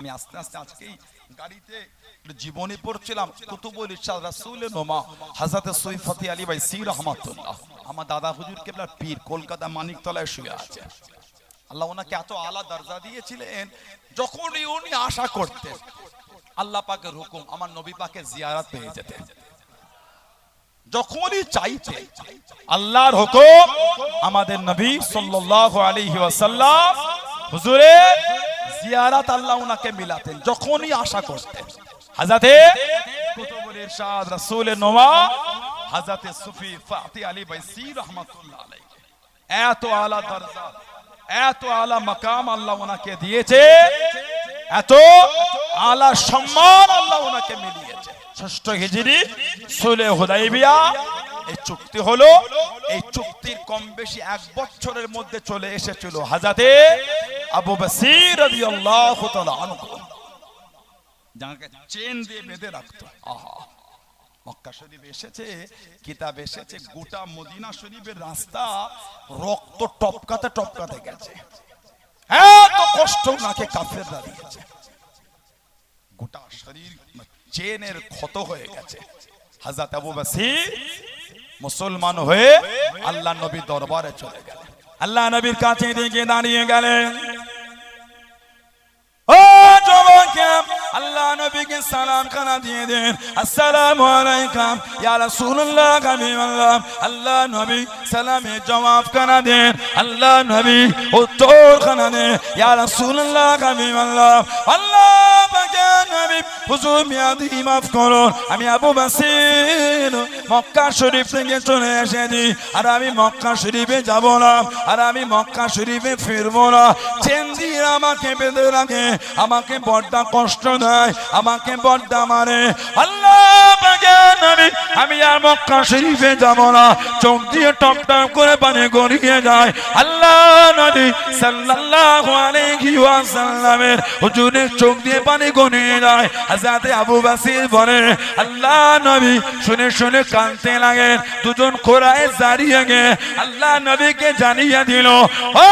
আমি আস্তে আস্তে আজকেই গাড়িতে জীবনী পড়ছিলাম কুতুবুল ইরশাদ রাসূলের নোমা হযরত সৈয়দ আলী ভাই সি রহমাতুল্লাহ। আমার দাদা হুজুর কেবলার পীর কলকাতা মানিকতলায় শুয়ে আছে। আল্লাহ ওনাকে এত আলা দরজা দিয়েছিলেন, যখনই উনি আশা করতেন আল্লাহ পাকের হুকুম আমার নবী পাকের জিয়ারত পেয়ে যেতেন। যখনই চাইতেন আল্লাহর হুকুম আমাদের নবী সাল্লাল্লাহু আলাইহি ওয়াসাল্লাম হুজুরের জিয়ারত আল্লাহ ওনাকে মিলাতেন যখনই আশা করতেন। হযরতে কুতুবুল ইরশাদ রাসূলের নোমা হযরত সুফি ফাতি আলী ভাই সি রহমাতুল্লাহ আলাইহি এত আলা দরজা এত আলা মাকাম আল্লাহ ওনাকে দিয়েছে, এত আলা সম্মান আল্লাহ ওনাকে মিলিয়েছে। 6 হিজরি সুলহ হুদাইবিয়া এই চুক্তি হলো, এই চুক্তির কম বেশি 1 বছরের মধ্যে চলে এসেছিল হযরতে আবু বসির রাদিয়াল্লাহু তাআলা আনহু, যাকে চেন দিয়ে বেঁধে রাখতো। আহা, মক্কা শরীফ এসেছে, কিতাব এসেছে, গোটা মদিনা শরীফের রাস্তা রক্ত টপকাতে টপকাতে গেছে, এত কষ্ট নাকে কাফেররা দিয়েছে, গোটা শরীর চেনের ক্ষত হয়ে গেছে। হযরত আবু বসির মুসলমান হয়ে আল্লাহ নবীর দরবারে চলে গেলেন, আল্লাহ নবীর কাছে দিকে দাঁড়িয়ে গেলেন। ও জওয়ানকে আল্লাহ নবীকে সালাম খানা দিয়ে দেন, আসসালামু আলাইকুম ইয়া রাসূলুল্লাহ হাবিবাল্লাহ। আল্লাহ নবী সালামে জবাব খানা দেন, আল্লাহ নবী উত্তর খানা দেন, ইয়া রাসূলুল্লাহ হাবিবাল্লাহ। আল্লাহ পাকের নবী হুজুর মিয়াদি মাফ করুন, আমি আবু বসির মক্কা শরীফ থেকে চলে এসেছি, আর আমি মক্কা শরীফে যাব না, আর আমি মক্কা শরীফে ফিরবো না। চেন দিয়ে আমাকে বেঁধে রাখে, আমাকে বড্ডা কষ্ট দেয়, আমাকে বড্ডা মারে। আল্লাহ পাকের নবী আমি আর মক্কা শরীফে যাব না। চোখ দিয়ে টপ টপ করে পানি গড়িয়ে যায়। আল্লাহ নবী সাল্লাল্লাহু আলাইহি ওয়াসাল্লামের হুজুরের চোখ দিয়ে পানি গড়িয়ে যায়। হযরত আবু বসির বলে, আল্লাহ নবী শুনে শুনে কাঁদতে লাগেন। দুজন কোরায়ে দাঁড়িয়ে গে আল্লাহ নবীকে জানিয়ে দিল, ও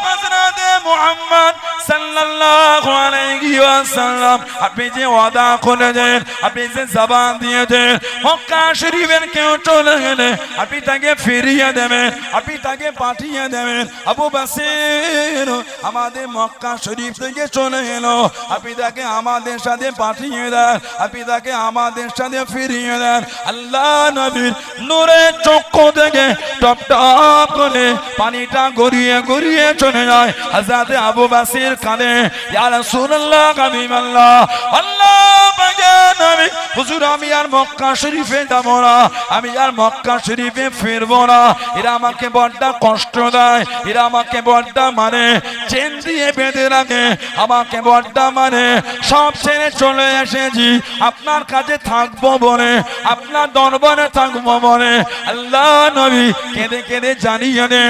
হযরত মুহাম্মদ সাল্লাল্লাহু আলাইহি ওয়াসাল্লাম, আপনি যে ওয়াদা করেছেন, আপনি যে জবান দিয়েছেন মক্কা শরীফের কেউ চলে গেলে আপনি তাকে ফিরিয়ে দেবেন, আপনি তাকে পাঠিয়ে দেবেন। আবু বসির আমাদের মক্কা শরীফ থেকে চলে এলো, আপনি তাকে আমাদের সাথে পাঠিয়ে দেন, আপনি তাকে আমাদের সাথে ফিরিয়ে দেন। আল্লাহ নবীর নূরের চক্ষু থেকে টপ টপ করে পানিটা গড়িয়ে গড়িয়ে চলে যায়। হযরত আবু বসির কাঁদে, ইয়া রাসূলুল্লাহ হাবিবাল্লাহ। আল্লাহ পাকের নবী হুজুর আমি আর মক্কা শরীফে যাব না, আমি আর মক্কা শরীফে ফিরবো না। এরা আমাকে বড্ডা কষ্ট দেয়, এরা আমাকে বড্ডা মানে, চেন দিয়ে বেঁধে রাখে, আমাকে বড্ডা মানে। সব ছেড়ে চলে এসেছি আপনার কাছে থাকবো বলে, আপনার দরবারে থাকবো বলে। আল্লাহ নবী কেঁদে কেঁদে জানিয়ে দে,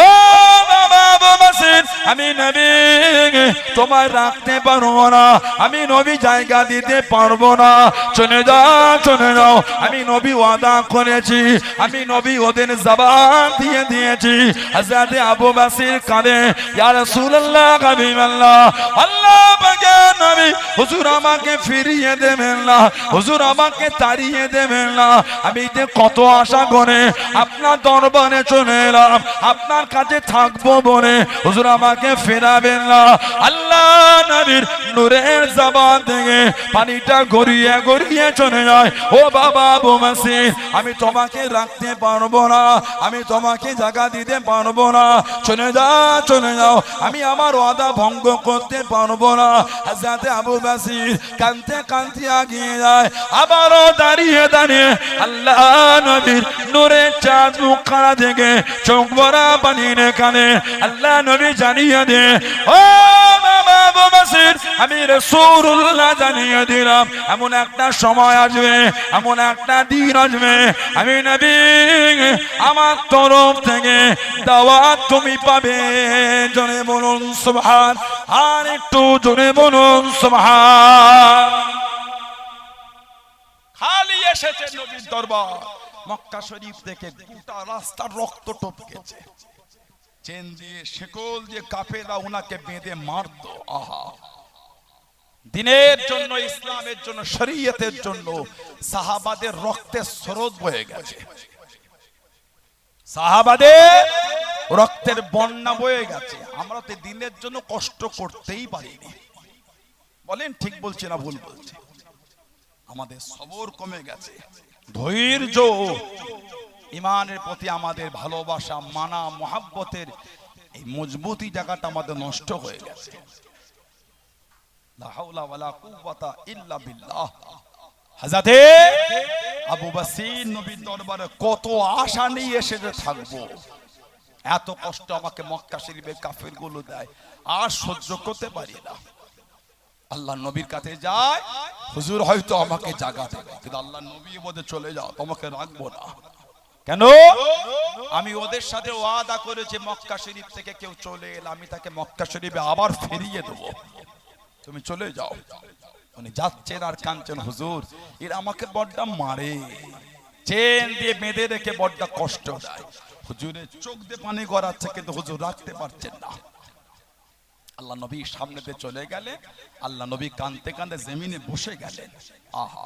ও বাবা আবু বসির আমি নবী তোমায় রাখতে পারবো না, আমি নবী জায়গা দিতে পারবো না, চলে যাও চলে যাও। আমি নবী ওয়াদা করেছি, আমি নবী ওদের জবান দিয়ে দিয়েছি। হযরত আবু বসির কাঁদে, ইয়া রাসূলুল্লাহ হাবিবাল্লাহ। আল্লাহ পাকের নবী হুজুর আমাকে ফিরিয়ে দেবেন না, হুজুর আমাকে তাড়িয়ে দেবেন না। আমি যে কত আশা করে আপনার দরবারে চলে এলাম, আপনার কাছে থাকবো বলে, হুজুর আমাকে ফেরাবেন না। আল্লাহ নবীর নূরের জবান থেকে পানিটা গড়িয়ে গড়িয়ে চলে যায়। ও বাবা আবু বসির আমি তোমাকে রাখতে পারবো না, আমি তোমাকে জায়গা দিতে পারবো না, চলে যাও চলে যাও, আমি আমার ওয়াদা ভঙ্গ করতে পারবো না। হযরত আবু বসির কাঁদতে কাঁদতে এগিয়ে যায়, আবারও দাঁড়িয়ে দাঁড়িয়ে আল্লাহ নবীর নূরের চাঁদ মুখখানা থেকে চোখ ভরা পানি কাঁদে। আল্লাহ নবী জানিয়ে দে, ও বাবা আবু বসির আমি রাসূলুল্লাহ জানিয়ে দিলাম, এমন একটা সময় আসবে, এমন একটা দিন আসবে, আমি নবী আমার তরফ থেকে দাওয়াত তুমি পাবে। জোরে বলুন সুবহান, আর একটু জোরে বলুন সুবহান। খালি এসেছে নবীর দরবার, মক্কা শরীফ থেকে গোটা রাস্তা রক্ত টপকেছে, চেন দিয়ে শেকল দিয়ে কাফেররা ওনাকে বেঁধে মারতো। আহা, দিনের জন্য, ইসলামের জন্য, শরীয়তের জন্য সাহাবাদের রক্তের স্রোত বয়ে গেছে, সাহাবাদের রক্তের বন্যা বয়ে গেছে। আমরা তো দিনের জন্য কষ্ট করতেই পারিনি। বলেন ঠিক বলছি না ভুল বলছি? আমাদের সবর কমে গেছে, ধৈর্য, ইমানের প্রতি আমাদের ভালোবাসা, মানা, মহাব্বতের এই মজবুতি জায়গাটা আমাদের নষ্ট হয়ে গেছে। লা হাওলা ওয়ালা কুওয়াতা ইল্লা বিল্লাহ। হযরতে আবু বসির নবীর দরবারে কত আশা নিয়ে এসে থাকবো, এত কষ্ট আমাকে মক্কা শরীফের কাফেরগুলো দেয়, আর সহ্য করতে পারি না। আল্লাহ নবীর কাছে যায়, হুজুর হয়তো আমাকে জাগাতে, কিন্তু আল্লাহ নবী বলে চলে যাও, তোমাকে রাখবো না। কেন? আমি ওদের সাথে ওয়াদা করেছি মক্কা শরীফ থেকে কেউ চলে এলে আমি তাকে মক্কা শরীফে আবার ফিরিয়ে দেবো, তুমি চলে যাও। উনি যাচ্ছেন আর কাঁদছেন, হুজুর এরা আমাকে বড্ডা মারে, চেন দিয়ে বেঁধে রেখে বড্ডা কষ্ট দেয়। হুজুরের চোখ দিয়ে পানি গড়াচ্ছে, কিন্তু হুজুর রাখতে পারছেন না। আল্লাহ নবী সামনে দিয়ে চলে গেলে, আল্লাহ নবী কাঁদতে কাঁদতে জমিনে বসে গেলেন। আহা,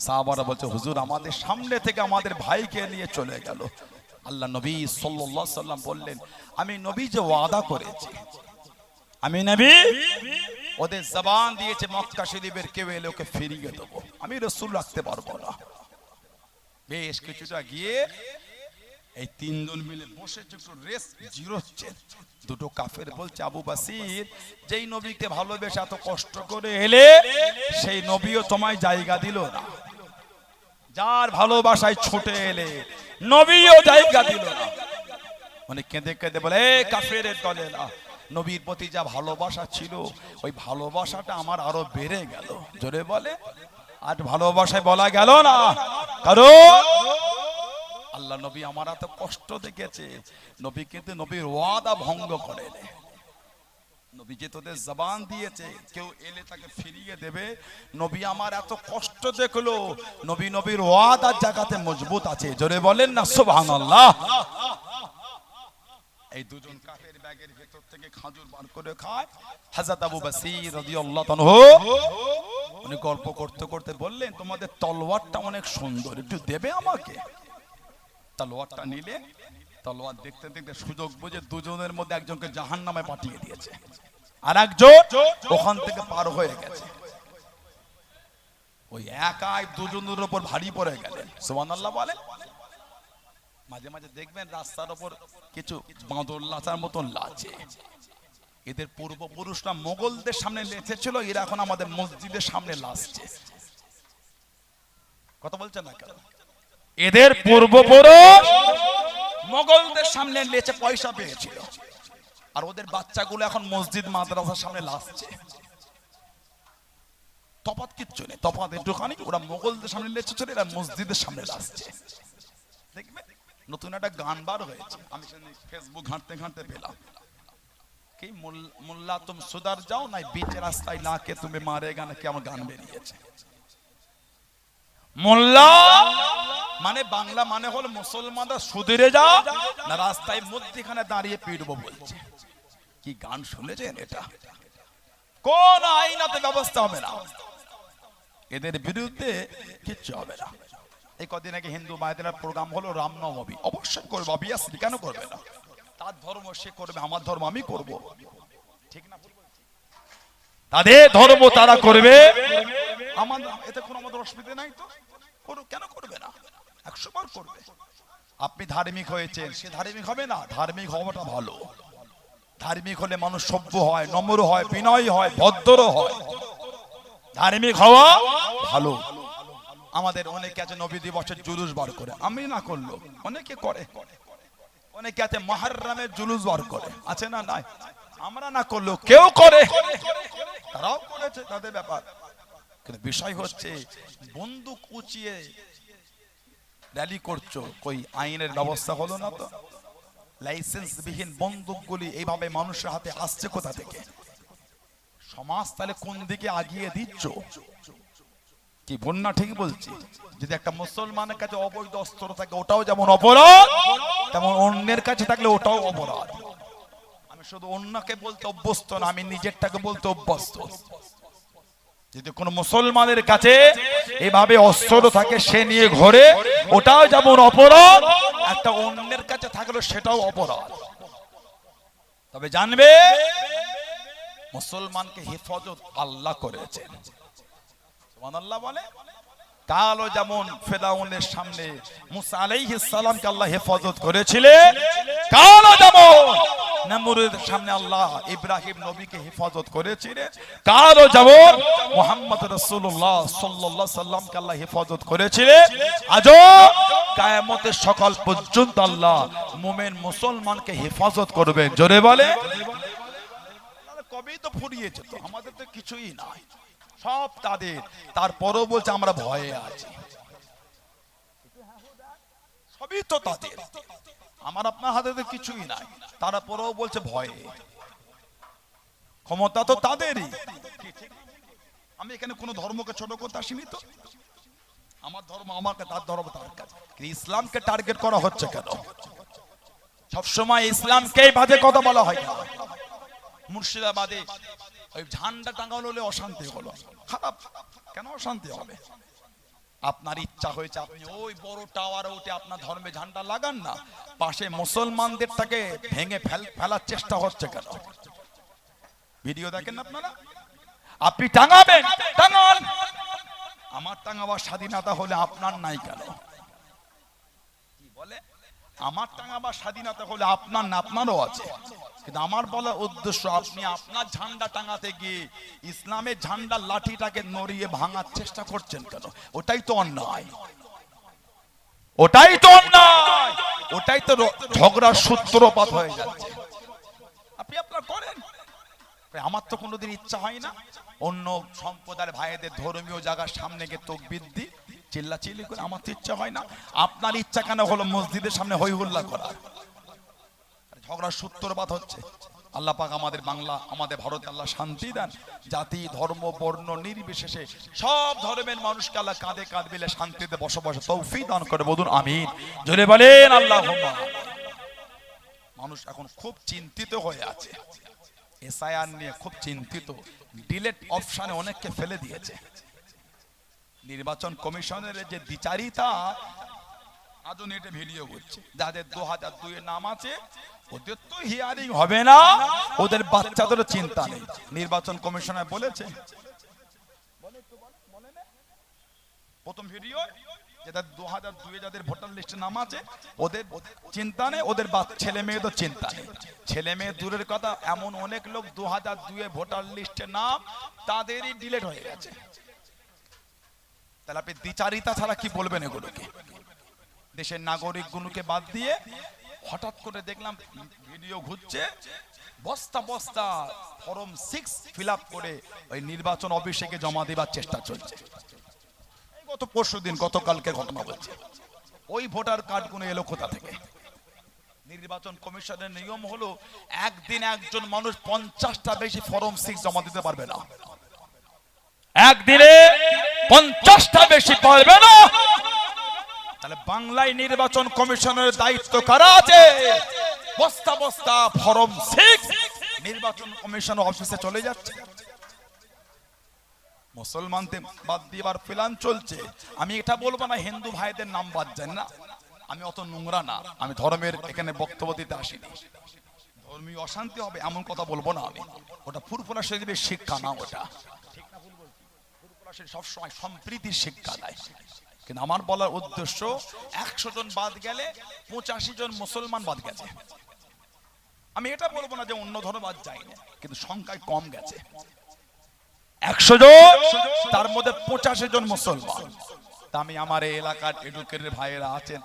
সাহাবারা বলছে হুজুর আমাদের সামনে থেকে আমাদের ভাইকে নিয়ে চলে গেল। আল্লাহ নবী সাল্লাল্লাহু আলাইহি সাল্লাম বললেন, আমি নবী যে ওয়াদা করেছি, আমি নবী ওদের জবান দিয়েছে মক্কা শরীফের কেউ এলে ওকে ফিরিয়ে দেবো, আমি রাসূল রাখতে পারবো না। বেশ কিছুটা গিয়ে এই তিনজন মিলে বসে একটু রেস্ট জিরোচ্ছে। দুটো কাফের বলছে, আবু বসির যেই নবীকে ভালোবেসে এত কষ্ট করে এলে সেই নবীও তোমায় জায়গা দিল না, যার ভালোবাসায় ছুটে এলে নবীও জায়গা দিল না। মানে কেঁদে কেঁদে বলে, এই কাফেরের দলে না, নবীর প্রতি যা ভালোবাসা ছিল ওই ভালোবাসাটা আমার আরো বেড়ে গেল। জোরে বলে, আর ভালোবাসায় বলা গেল না, কারণ আল্লাহ নবী আমার এত কষ্ট দেখেছে। নবী কিন্তু নবীর ওয়াদা ভঙ্গ করে না। নবী যে তোদের জবান দিয়েছে কেউ এলে তাকে ফিরিয়ে দেবে, নবী আমার এত কষ্ট দেখলো, নবী নবীর ওয়াদার জায়গাতে মজবুত আছে। জোরে বলেন না সুবহানাল্লাহ। এই দুজন কাফের ব্যাগের ভেতর থেকে খাজুর বার করে খায়। হযরত আবু বসির রাদিয়াল্লাহু আনহু উনি গল্প করতে করতে বললেন, তোমাদের তলোয়ারটা অনেক সুন্দর, একটু দেবে আমাকে? তলোয়ারটা নিলে, তলোয়ার দেখতে দেখতে সুযোগ বুঝে দুজনের মধ্যে একজনকে জাহান্নামে পাঠিয়ে দিয়েছে, আর একজন ওখান থেকে পার হয়ে গেছে। ওই একাই দুজনের উপর ভারী পড়ে গেলেন। সুবহানাল্লাহ বলেন। মাঝে মাঝে দেখবেন রাস্তার উপর কিছু বাঁদর লাচার মতন লাচে। এদের পূর্বপুরুষরা মোগলদের সামনে লেচেছিল, এরা এখন আমাদের মসজিদের সামনে লাচছে। কথা বলছেন না কেন? এদের পূর্বপুরুষ মোগলদের সামনে লেচে পয়সা পেয়েছিল, আর ওদের বাচ্চাগুলো এখন মসজিদ মাদ্রাসার সামনে লাচছে। তফাৎ কিচ্ছু নেই, তফাৎ একটুখানি, ওরা মোগলদের সামনে লেচেছিল, এরা মসজিদের সামনে লাচছে। দেখবেন নতুন একটা গান বার হয়েছে, আমি ফেসবুক ঘাঁটতে ঘাঁটতে পেলাম, কি মোল্লা তুম সুদার যাও না বিচে রাস্তায় লাকে তুমি মারেগা, নাকি আমার গান বেরিয়েছে। মোল্লা মানে বাংলা মানে হলো মুসলমানরা সুধরে যাও না, রাস্তায় মধ্যখানে দাঁড়িয়ে পিটবো বলছে। কি গান শুনেছেন? এটা কোন আইনাতে ব্যবস্থা হবে না, এদের বিরুদ্ধে কিচ্ছু হবে না। এই কদিন আগে হিন্দু মায়েদের প্রোগ্রাম হলো রামনবমী, অবশ্যই করবো, অবভিয়াসলি, কেন করবে না? তার ধর্ম সে করবে, আমার ধর্ম আমি করব, ঠিক না? তাদের ধর্ম তারা করবে, আমার এতে কোনো আমাদের অসুবিধা নাই তো, কেন করবে না? 100 বার করবে। আপনি ধার্মিক হয়েছেন, সে ধার্মিক হবে না? ধার্মিক হওয়াটা ভালো। ধার্মিক হলে মানুষ সভ্য হয়, নম্র হয়, বিনয়ী হয়, ভদ্র হয়। ধার্মিক হওয়া ভালো। আমাদের অনেকে আছে নবী দিবসের জুলুস বার করে, আমি না করলো অনেকে করে, অনেকে আছে মুহররমের জুলুস বার করে, আছে না? নাই। আমরা না করলো কেউ করে, তারাও করেছে, তাদের ব্যাপার। কিন্তু বিষয় হচ্ছে বন্দুক উঁচিয়ে র্যালি করছো, কই আইনের ব্যবস্থা হলো না তো? লাইসেন্স বিহীন বন্দুকগুলি এইভাবে মানুষের হাতে আসছে কোথা থেকে? সমাজ তাহলে কোন দিকে আগিয়ে দিচ্ছ? কি বন্যা ঠিক বলছি? যদি একটা মুসলমানের কাছে অবৈধ অস্ত্র থাকে ওটাও যেমন অপরাধ, তেমন অন্যের কাছে থাকলে ওটাও অপরাধ। আমি শুধু অন্যকে বলতে অভ্যস্ত না, আমি নিজেরটাকে বলতে অভ্যস্ত। যদি কোন মুসলমানের কাছে এভাবে অস্ত্র থাকে সে নিয়ে ঘোরে, ওটাও যেমন অপরাধ, একটা অন্যের কাছে থাকলে সেটাও অপরাধ। তবে জানবে মুসলমানকে হেফাজত আল্লাহ করেছেন। সুবহানাল্লাহ বলে। কালও যেমন ফেরাউনের সামনে মুসা আলাইহিস সালামকে আল্লাহ হেফাজত করেছিলেন, কালও যেমন নমরুদের সামনে আল্লাহ ইব্রাহিম নবীকে হেফাজত করেছিলেন, কালও যেমন মুহাম্মদ রাসূলুল্লাহ সাল্লাল্লাহু আলাইহি সাল্লামকে আল্লাহ হেফাজত করেছিলেন, আজও কিয়ামতের সকাল পর্যন্ত আল্লাহ মুমিন মুসলমানকে হেফাজত করবেন। জোরে বলে। কবেই তো ফুরিয়েছে, তো আমাদের তো কিছুই নাই, সব তাদের। তারপরও বলছে আমরা ভয়ে আছি, সবই তো তাদের, আমার আপনার হাতে তো কিছুই নাই, তারপরেও বলছে ভয়ে। ক্ষমতা তো তাদেরই। আমি এখানে কোনো ধর্মকে ছোট করতে আসিনি তো, আমার ধর্ম আমাকে, তার ধর্ম তার কাছে। ইসলামকে টার্গেট করা হচ্ছে কেন? সবসময় ইসলামকেই বাজে কথা বলা হয়। মুর্শিদাবাদে ওই ঝান্ডা টাঙানো হলে অশান্তি হলো, খারাপ। কেন অশান্তি হবে? আপনার ইচ্ছা হয়েছে আপনি ওই বড় টাওয়ারে উঠে আপনার ধর্মে ঝান্ডা লাগান না, পাশে মুসলমানদেরটাকে ভেঙে ফেলার চেষ্টা হচ্ছে কেন? ভিডিও দেখেন আপনারা, আপনি টাঙাবেন, টাঙান। আমার টাঙাবার স্বাধীনতা হলে আপনার নাই কেন? কি বলে? আমার টাঙাবার স্বাধীনতা হলে আপনার না, আপনারও আছে। কিন্তু আমার বলার উদ্দেশ্য, আপনি আপনার ঝান্ডা টাঙাতে গিয়ে ইসলামের ঝান্ডার লাঠিটাকে নড়িয়ে ভাঙার চেষ্টা করছেন কেন? ওটাই তো অন্যায়, ওটাই তো অন্যায়, ওটাই তো ঝগড়ার সূত্রপাত হয়ে যাচ্ছে। আপনি আপনার করেন। আমার তো কোনোদিন ইচ্ছা হয় না অন্য সম্প্রদায়ের ভাইদের ধর্মীয় জায়গার সামনে গিয়ে তাকবীর দি চিল্লাচিল্লি করে, আমার তো ইচ্ছা হয় না। আপনার ইচ্ছা কেন হলো মসজিদের সামনে হই হুল্লা করার? ঝগড়ার সূত্রপাত হচ্ছে। আল্লাহ পাক আমাদের বাংলা, আমাদের ভারতে আল্লাহ শান্তি দেন। জাতি ধর্ম বর্ণ নির্বিশেষে সব ধর্মের মানুষকে আল্লাহ কাঁধে কাঁধ মিলে শান্তিতে বসবাসের তৌফিক দান করে, বলুন আমিন। জোরে বলেন আল্লাহুম্মা। মানুষ এখন খুব চিন্তিত হয়ে আছে, এসআইআর নিয়ে খুব চিন্তিত। ডিলেট অপশনে অনেককে ফেলে দিয়েছে। নির্বাচন কমিশনের যে দ্বিচারিতা, আজও নেটে ভিডিও করছে, যাদের 2002 এর নাম আছে ওদের তো হিয়ারিং হবে না, ওদের বাচ্চাদের চিন্তা নেই। নির্বাচন কমিশনার বলেছে, প্রথম ভিডিও, যাদের 2002 যাদের ভোটার লিস্টে নাম আছে ওদের চিন্তা নেই, ওদের ছেলে মেয়েদের চিন্তা নেই। ছেলে মেয়ে দূরের কথা, এমন অনেক লোক 2002 ভোটার লিস্টে নাম তাদেরই ডিলেট হয়ে গেছে। তাহলে আপনি দ্বিচারিতা ছাড়া কি বলবেন এগুলোকে? দেশের নাগরিকগুলোকে বাদ দিয়ে হঠাৎ করে দেখলাম ভিডিও ঘুরছে, বস্তা বস্তা ফর্ম 6 ফিল আপ করে ওই নির্বাচন অফিসে জমা দেবার চেষ্টা চলছে। গত পরশুদিন, গতকালকে ঘটনা বলছে। ওই ভোটার কার্ডগুলো এলো কোথা থেকে? নির্বাচন কমিশনের নিয়ম হলো একদিন একজন মানুষ 50টা বেশি ফর্ম 6 জমা দিতে পারবে না, একদিনে 50টা বেশি পারবে না। তাহলে বাংলায় নির্বাচন কমিশনের দায়িত্ব কারা আছে? বস্তা বস্তা ফর্ম 6 নির্বাচন কমিশন অফিসে চলে যাচ্ছে। মুসলমানদের বাদ দিবার প্ল্যান চলছে। আমি এটা বলবো না হিন্দু ভাইদের নাম বাদ যায় না, আমি অত নোংরা না, আমি ধর্মের এখানে বক্তব্য দিতে আসিনি। ধর্মীয় অশান্তি হবে এমন কথা বলবো না আমি, ওটা ফুরফুরা শরীফের শিক্ষা না, ওটা ঠিক না ভুল বলছি? ফুরফুরা শরীফ সবসময় সম্প্রীতির শিক্ষা দেয়। কিন্তু আমার বলার উদ্দেশ্য, 100 জন বাদ গেলে 85 জন মুসলমান বাদ গেছে। আমি এটা বলবো না যে অন্য ধর্ম বাদ যায়নি, কিন্তু সংখ্যায় কম গেছে। 100 জন, তার মধ্যে 85 জন মুসলমান। তা আমি আমার এই এলাকার এডুকেটেড ভাইয়েরা আছেন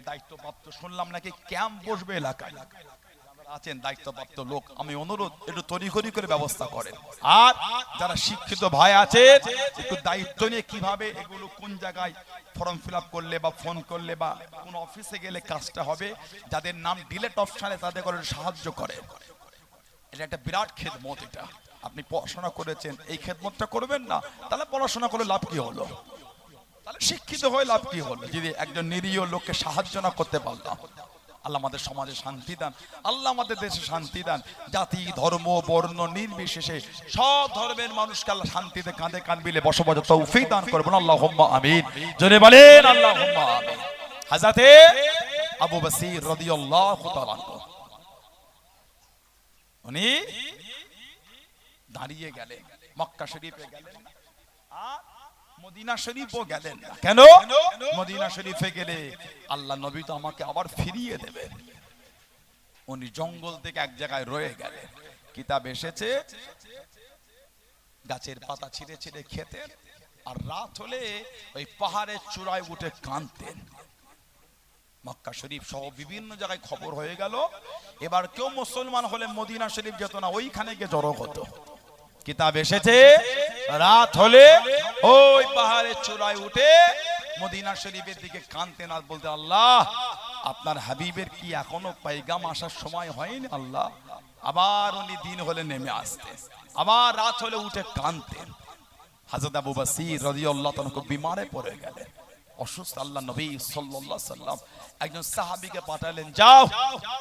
দায়িত্বপ্রাপ্ত, শুনলাম নাকি ক্যাম্প বসবে এলাকায়, আছেন দায়িত্বপ্রাপ্ত লোক, আমি অনুরোধ একটু তড়িঘড়ি করে ব্যবস্থা করেন। আর যারা শিক্ষিত ভাই আছে একটু দায়িত্ব নিয়ে কিভাবে এগুলো কোন জায়গায় ফর্ম ফিল আপ করলে বা ফোন করলে বা কোন অফিসে গেলে কাজটা হবে, যাদের নাম ডিলেট অপশনে তাদের করে সাহায্য করে। এটা একটা বিরাট খেদমত। এটা আপনি পড়াশোনা করেছেন, এই খেদমতটা করবেন না, তাহলে পড়াশোনা করে লাভ কি হলো? তাহলে শিক্ষিত হয়ে লাভ কি হলো যদি একজন নিরীহ লোককে সাহায্য না করতে পারলাম? আল্লাহ আমাদের সমাজে শান্তি দান, আল্লাহ আমাদের দেশে শান্তি দান। জাতি ধর্ম বর্ণ নির্বিশেষে সব ধর্মের মানুষকে আল্লাহ শান্তিতে কাঁধে কাঁধ মিলে বসবাসের তৌফিক দান করবেন, আল্লাহুম্মা আমিন। জোরে বলেন আল্লাহুম্মা আমিন। হযরতে আবু বসির রাদিয়াল্লাহু তাআলা উনি দাঁড়িয়ে গেলেন, মক্কা শরীফে গেলেন আর মদিনা শরীফও গেলেন না। কেন? মদিনা শরীফে গেলে আল্লাহ নবী তো আমাকে আবার ফিরিয়ে দেবেন। উনি জঙ্গল থেকে এক জায়গায় রয়ে গেলেন। কিতাব এসেছে গাছের পাতা ছিঁড়ে ছিঁড়ে খেতেন, আর রাত হলে ওই পাহাড়ের চূড়ায় উঠে কাঁদতেন। মক্কা শরীফ সহ বিভিন্ন জায়গায় খবর হয়ে গেল। এবার কেউ মুসলমান হলে মদিনা শরীফ যেত না, ওইখানে গিয়ে জড়ো হতো। কিতাব এসেছে রাত হলে ওই পাহাড়ের চূড়ায় উঠে মদিনা শরীফের দিকে কাঁদতেন আর বলতে, আল্লাহ আপনার হাবিবের কি এখনো পায়গাম আসার সময় হয়নি? আল্লাহ আবার উনি দিন হলে নেমে আসতেন, আবার রাত হলে উঠে কাঁদতেন। হযরত আবু বসির রাদিয়াল্লাহু তাআলা খুব বিমারে পড়ে গেলেন, অসুস্থ। আল্লাহ নবী সাল্লাল্লাহু আলাইহি সাল্লাম একজন সাহাবীকে পাঠালেন, যাও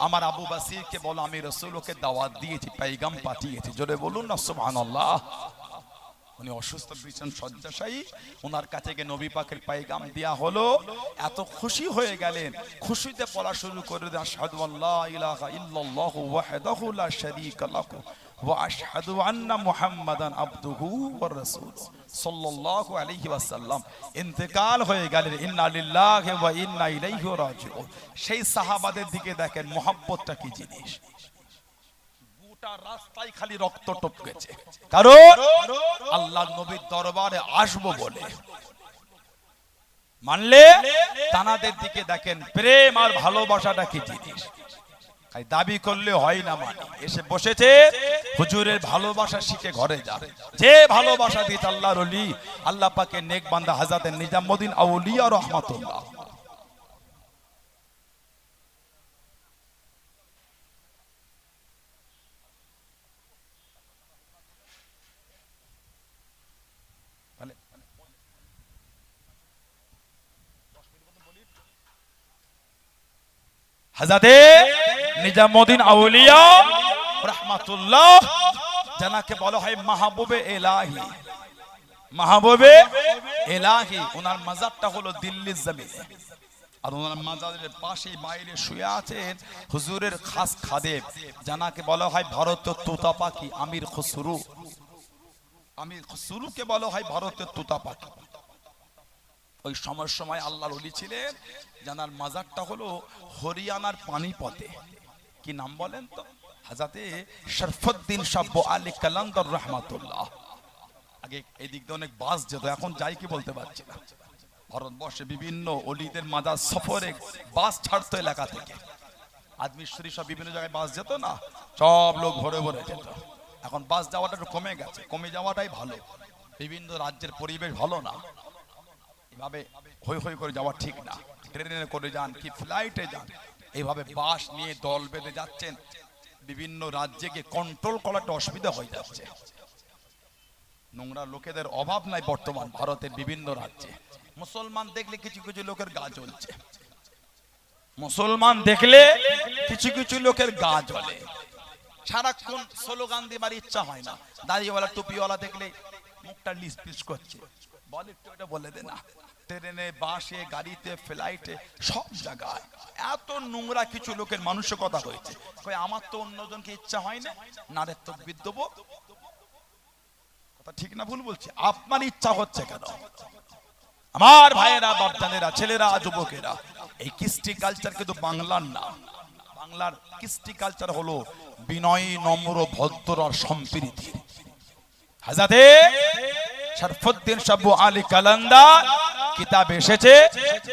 আমার আবু বসিরকে বলো আমি রাসূলকে দাওয়াত দিয়েছি, পায়গাম পাঠিয়েছি। জোরে বলুন না সুবহানাল্লাহ। উনি অসুস্থ, বিছান শয্যাশায়ী, ওনার কাছে গিয়ে নবী পাকের পায়গাম দেয়া হলো। এত খুশি হয়ে গেলেন, খুশিতে পড়া শুরু করে দেন, আশহাদু আল্লা ইলাহা ইল্লাল্লাহু ওয়াহদাহু লা শারীকা লাহু ওয়া আশহাদু আন্না মুহাম্মাদান আবদুহু ওয়া রাসূলুহু সাল্লাল্লাহু আলাইহি ওয়াসাল্লাম ইন্তেকাল হয়ে গেলেন। ইন্না লিল্লাহি ওয়া ইন্না ইলাইহি রাজিউন। সেই সাহাবাদের দিকে দেখেন মহব্বতটা কি জিনিস। গোটা রাস্তায় খালি রক্ত টপকেছে, কারণ আল্লাহর নবীর দরবারে আসবো বলে। মানলে তানাদের দিকে দেখেন প্রেম আর ভালোবাসাটা কি জিনিস। দাবি করলে হয় না, মানে এসে বসেছে হুজুরের ভালোবাসা শিখে ঘরে যা। যে ভালোবাসা দিত আল্লাহর ওলি, আল্লাহ পাকের নেক বান্দা হযরত নিজামউদ্দিন আউলিয়া রাহমাতুল্লাহ। হযরতে নিজামউদ্দিন আউলিয়া রাহমাতুল্লাহ, যাকে বলা হয় মাহবুবে ইলাহি। মাহবুবে ইলাহি ওনার মাজারটা হলো দিল্লির জমিনে, আর ওনার মাজারের পাশে বাইরে শুয়ে আছেন হুজুরের খাস খাদেম, যাকে বলা হয় ভারতের তোতা পাখি আমির খুসরু। আমির খুসরুকে বলা হয় ভারতের তোতা পাখি। ওই সময় আল্লাহর ওলি ছিলেন, জানার মাজারটা হলো হরিয়ানার পানিপথে। কি নাম বলেন তো? হযরতে শরফুদ্দিন শাহ আলী কালান্দর রাহমাতুল্লাহ। আগে এদিক দিয়ে অনেক বাস যেত, এখন যাই কি বলতে পারছি না। ভারতবর্ষে বিভিন্ন অলিদের মাজার সফরে বাস ছাড়তো এলাকা থেকে। আজমির শরীফ সব বিভিন্ন জায়গায় বাস যেত না, সব লোক ভরে ভরে যেত। এখন বাস যাওয়াটা একটু কমে গেছে, কমে যাওয়াটাই ভালো। বিভিন্ন রাজ্যের পরিবেশ ভালো না, এভাবে হই হই করে যাওয়া ঠিক না। ট্রেনে করে যান কি ফ্লাইটে যান, এইভাবে বাস নিয়ে দল বেঁধে যাচ্ছেন, বিভিন্ন রাজ্যে গিয়ে কন্ট্রোল করাটা অসুবিধা হয়ে যাচ্ছে। নোংরা লোকেদের অভাব নাই বর্তমান ভারতের বিভিন্ন রাজ্যে। মুসলমান দেখলে কিছু কিছু লোকের গা জ্বলছে, মুসলমান দেখলে কিছু কিছু লোকের গা জ্বলে। সারাক্ষণ স্লোগান দেবার ইচ্ছা হয় না। দাড়িওয়ালা টুপিওয়ালা দেখলে মুখটা লিস পিস করছে, বলে একটু এটা বলে দে না। ট্রেনে বাসে গাড়িতে ফ্লাইটে সব জায়গায় এত নোংরা কিছু লোকের মানসিকতা হয়েছে। আমার তো অন্যজনকে ইচ্ছা হয় না, নারের তো বিদ্যব কথা ঠিক না ভুল বলছি? আপনার ইচ্ছা হচ্ছে কেন? আমার ভাইয়েরা, বাপজানেরা, ছেলেরা, যুবকেরা, এই কৃষ্টি কালচার কিন্তু বাংলার না। বাংলার কৃষ্টি কালচার হলো বিনয়ী, নম্র, ভদ্র আর সম্প্রীতি। হযরতে শরফুদ্দিন শাহ আলী কালান্দার কিতাব এসেছে,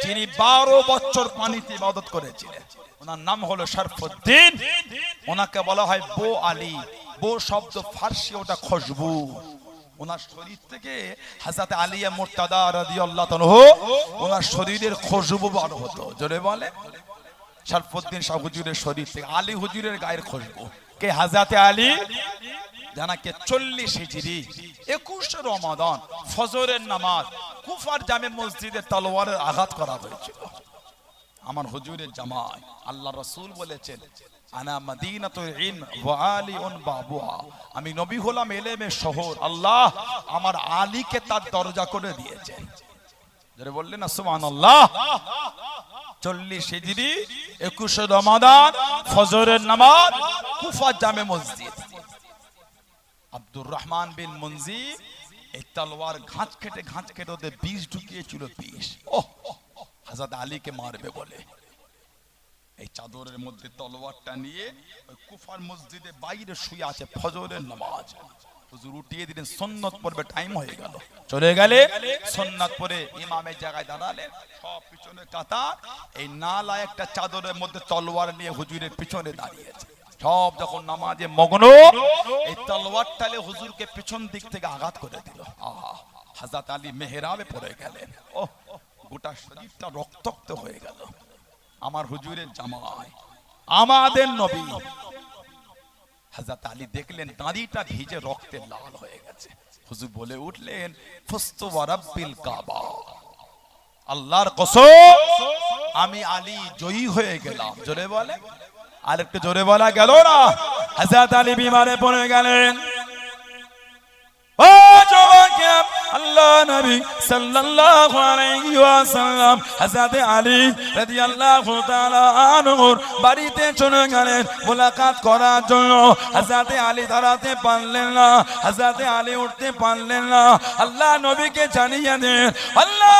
যিনি 12 বছর পানিতে ইবাদত করেছিলেন। ওনার নাম হলো শরফুদ্দিন। ওনাকে বলা হয় বো আলী। বো শব্দ ফার্সি, ওটা খুশবু। ওনার শরীর থেকে হযরত আলিয়া মুর্তাদা রাদিয়াল্লাহু তাআলা ওনার শরীরের খুশবু বার হতো। জোরে বলে শরফুদ্দিন শাহ হুজুরের শরীর থেকে আলী হুজুরের গায়ের খুশবু। কে? হযরত আলী, জানাকে 40 হিজরি 21 রমাদান ফজরের নামাজ কুফার জামে মসজিদে তলোয়ারের আঘাত করা হয়েছিল। আমার হুজুরের জামাই। আল্লাহ রাসূল বলেছেন আনা মাদিনাতুল ইলম ওয়া আলিউন বাবুহা, আমি নবী হলাম ইলমের শহর, আল্লাহ আমার আলীকে তার দরজা করে দিয়েছেন। যারা বললেন না সুবহানাল্লাহ। 40 হিজরি 21 রমাদান ফজরের নামাজ কুফা জামে মসজিদ। আব্দুর রহমান বিন মুনজির এই তলোয়ার ঘাঁচ কেটে ওদের বিষ ঢুকিয়েছিল, বিষ। ওহ, হযরত আলীকে মারবে বলে এই চাদরের মধ্যে তলোয়ারটা নিয়ে ওই কুফার মসজিদে বাইরে শুয়ে আছে, ফজরের নামাজ। হুজুর উঠিয়ে দিলেন, সুন্নাত পড়বে, টাইম হয়ে গেল। চলে গেলে সুন্নাত পড়ে ইমামের জায়গায় দাঁড়ালেন, সব পিছনে কাতার। এই নালা একটা চাদরের মধ্যে তলোয়ার নিয়ে হুজুরের পিছনে দাঁড়িয়েছে। সব যখন নামাজে মগ্ন, এই তলোয়ার টালে হুজুরকে পিছন দিক থেকে আঘাত করে দিল। আহা, হযরত আলী মেহরাবে পড়ে গেলেন। ওহ, গোটা শরীরটা রক্তাক্ত হয়ে গেল। আমার হুজুরের জামাই, আমাদের নবী হযরত আলী দেখলেন দাঁড়িটা ভিজে রক্তে লাল হয়ে গেছে। হুজুর বলে উঠলেন ফুস্তু ওয়া রাব্বিল কাবা, আল্লাহর কসম আমি আলী জয়ী হয়ে গেলাম। জোরে বলে, আর একটু জোরে বলা গেল না? হযরত আলী বিমারে পড়ে গেলেন। ও যুবকেরা, আল্লাহ নবী সাল্লাল্লাহু আলাইহি ওয়াসাল্লাম হযরত আলী রাদিয়াল্লাহু তাআলা আনহুর বাড়িতে চলে গেলেন মুলাকাত করার জন্য। হযরত আলী দাঁড়াতে পারলেন না, হযরত আলী উঠতে পারলেন না। আল্লাহ নবীকে জানিয়ে দেন, আল্লাহ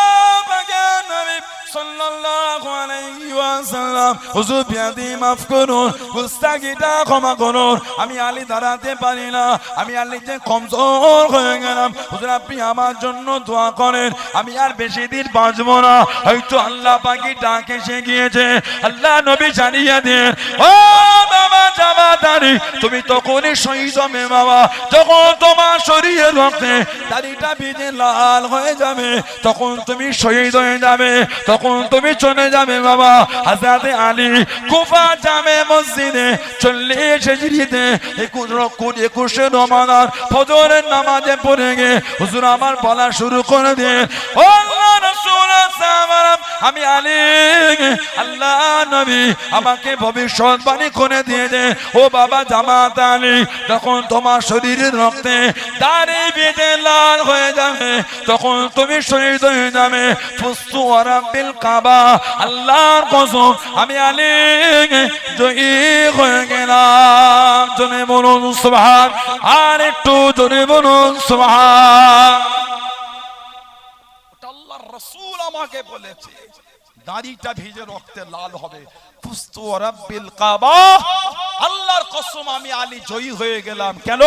পাকের নবী সাল্লাল্লাহু আলাইহি ওয়াসাল্লাম, হুজুর বিয়াদি মাফ করুন, গুস্তাখিটা ক্ষমা করুন, আমি আলী দাঁড়াতে পারি না, আমি আলীতে কমজোর হয়ে গেলাম, হুজুর আপনি আমার জন্য দোয়া করেন, আমি আর বেশি দিন বাঁচবো না, হয়তো আল্লাহ পাকি ডাক এসে গিয়েছে। আল্লাহ নবী জানিয়ে দেন, ও বাবা জামাতারি, তুমি তখনই শহীদ হবে বাবা, যখন তোমার শরীরে রক্তে দাড়িটা ভিজে লাল হয়ে যাবে, তখন তুমি শহীদ হয়ে যাবে, তখন তুমি চলে যাবে বাবা। হযরত আলী কুফা জামে মসজিদে 40 হিজরিতে 21 রমাদান ফজরের নামাজে পড়ে গিয়ে হুজুর আমার বলা শুরু করে দেন, ও আল্লাহর রাসূল সাল্লাল্লাহু, আমি আলী, আল্লাহ নবী আমাকে ভবিষ্যৎবাণী করে দিয়ে দে, ও বাবা জামাত আলী, যখন তোমার শরীরের রক্তে দাড়ি ভিজে লাল হয়ে যাবে, তখন তুমি শহীদ হয়ে যাবে। ফুস্তু ওয়া রাব্বিল কাবা, আল্লাহর কসম আমি আলী জয়ী হয়ে গেলাম। জোরে বলুন সুবহান, আর একটু জোরে বলুন সুবহান। আল্লাহর রাসূল আমাকে বলেছে দাড়িটা ভিজে রক্তে লাল হবে, ফুস্তু ওয়া রাব্বিল কাবা, আল্লাহর কসম আমি আলী জয়ী হয়ে গেলাম। কেন?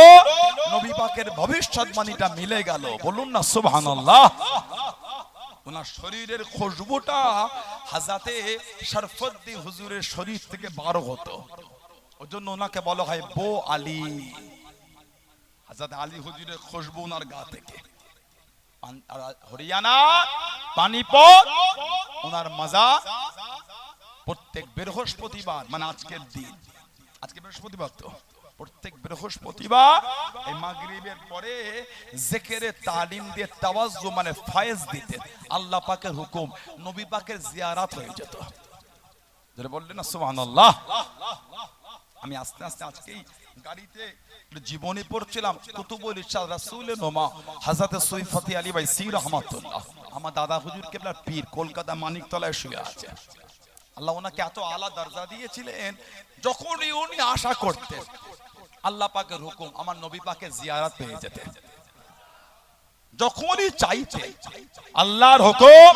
নবী পাকের ভবিষ্যৎবাণীটা মিলে গেল। বলুন না সুবহানাল্লাহ। ওনার শরীরের খুশবুটা হযরতে শরফুদ্দীন হুজুরের শরীর থেকে বার হতো, ওজন্য ওনাকে বলা হয় বো আলী। হযরত আলী হুজুরের খুশবু ওনার গা থেকে। হরিয়ানা পানিপত ওনার মাজার প্রত্যেক বৃহস্পতিবার, মানে আজকের দিন, আজকে বৃহস্পতিবার তো, প্রত্যেক বৃহস্পতিবার এই মাগরিবের পরে জিকিরে তালিম দিয়ে তাওয়াজ্জু মানে ফয়েজ দিতেন। আল্লাহ পাকের হুকুম, নবী পাকের জিয়ারত হয়ে যেত। যারা বললেন না সুবহানাল্লাহ। আমি আস্তে আস্তে আজকেই গাড়িতে জীবনী পড়ছিলাম, কুতুবুল ইরশাদ রাসূলের নোমা হযরত সৈয়দ আলী ভাই সি রহমাতুল্লাহ, আমার দাদা হুজুর কেবলার পীর, কলকাতা মানিকতলায় শুয়ে আছে। আল্লাহ ওনাকে এত আলা দরজা দিয়েছিলেন, যখনই উনি আশা করতেন আল্লাহ পাকের হুকুম আমার নবী পাকের জিয়ারত পেয়ে যেতেন। যখনই চাইতে আল্লাহর হুকুম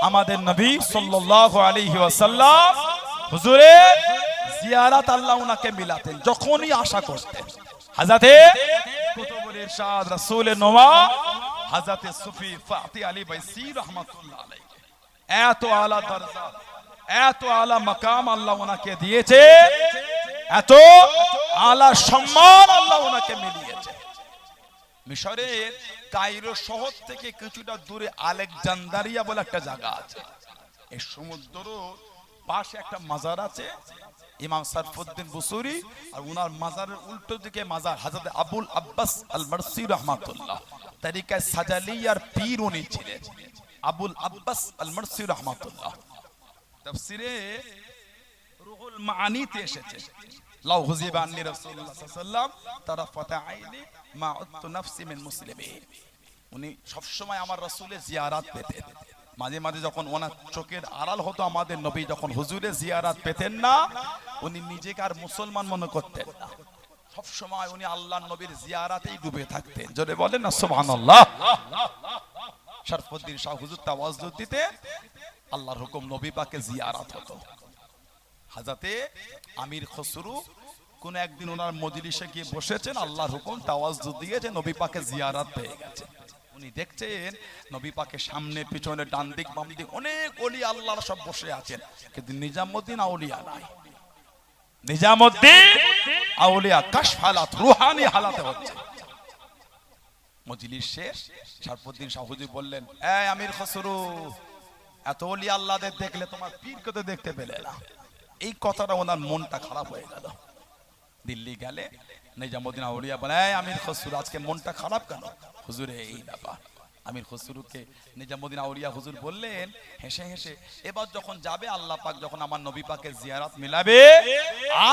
আমাদের নবী সাল্লাল্লাহু আলাইহি ওয়াসাল্লাম হুজুরের জিয়ারত আল্লাহ ওনাকে মিলাতেন, যখনই আশা করতেন। হযরতে কুতুবুল ইরশাদ রাসূলের নোমা হযরতে সুফি ফাতি আলী বাইসি রাহমাতুল্লাহ আলাইহি, এত আলা দরজা, এত আলা মাকাম আল্লাহ ওনাকে দিয়েছে, এত আলা সম্মান আল্লাহ ওনাকে মিলিয়েছে। মিশরের কায়রো শহর থেকে কিছুটা দূরে আলেকজান্দ্রিয়া বলে একটা জায়গা আছে, এই সমুদ্র পাশে একটা মাজার আছে ইমাম শরফুদ্দীন বুসুরি, আর ওনার মাজারের উল্টো দিকে মাজার হযরত আবুল আব্বাস আল মারসি রাহমাতুল্লাহ, তরিকায়ে সাজালিয়ার পীর উনি ছিলেন আবুল আব্বাস আল মারসি রাহমাতুল্লাহ। তাফসিরে রুহুল মাআনিতে এসেছে, লাউ হুজিবা আন্নি রাসূলুল্লাহ সাল্লাল্লাহু আলাইহি ওয়াসাল্লাম তারাফাতা আইনি মা উত্তু নাফসি মিন মুসলিমিন। উনি সব সময় আমার রাসূলের জিয়ারত পেতেন। মাঝে মাঝে যখন ওনার চোখের আড়াল হতো আমাদের নবী, যখন হুজুরের জিয়ারত পেতেন না, উনি নিজেকে আর মুসলমান মনে করতেন না। সব সময় উনি আল্লাহর নবীর জিয়ারাতেই ডুবে থাকতেন। জোরে বলেন না সুবহানাল্লাহ। শরফুদ্দীন শাহ হুজুর তাওয়াজ্জুহ দিতে আল্লাহর হুকুম নবী পাকে জিয়ারত হতো। হাজরাতে আমির খসরু কোন একদিন ওনার মজলিসে গিয়ে বসেছেন, আল্লাহর হুকুম তাওয়াজ্জুহ দিয়ে যে নবী পাকে জিয়ারত পেয়ে গেছে। উনি দেখছেন নবী পাকের সামনে পিছনে ডান দিক বাম দিক অনেক ওলি আল্লাহর সব বসে আছেন, কিন্তু নিজামউদ্দিন আউলিয়া নাই। নিজামউদ্দিন আউলিয়া কাশফ হালাত, রুহানি হালাতে হচ্ছে। মজলিস শেষ, শরফুদ্দীন শাহ হুজুর বললেন, এই আমির খসরু, এত ওলি আল্লাহদের দেখলে তোমার পীরকে তো দেখতে পেলে না। এই কথাটা ওনার মনটা খারাপ হয়ে গেল। দিল্লি গেলে নিজামউদ্দিন আউলিয়া বলে, এই আমির খসরু, আজকে মনটা খারাপ কেন? হুজুরে এই ব্যাপার। আমির খসরুকে নিজামউদ্দিন আউলিয়া হুজুর বললেন হেসে হেসে, এবার যখন যাবে আল্লাহ পাক যখন আমার নবী পাকের জিয়ারত মিলাবে,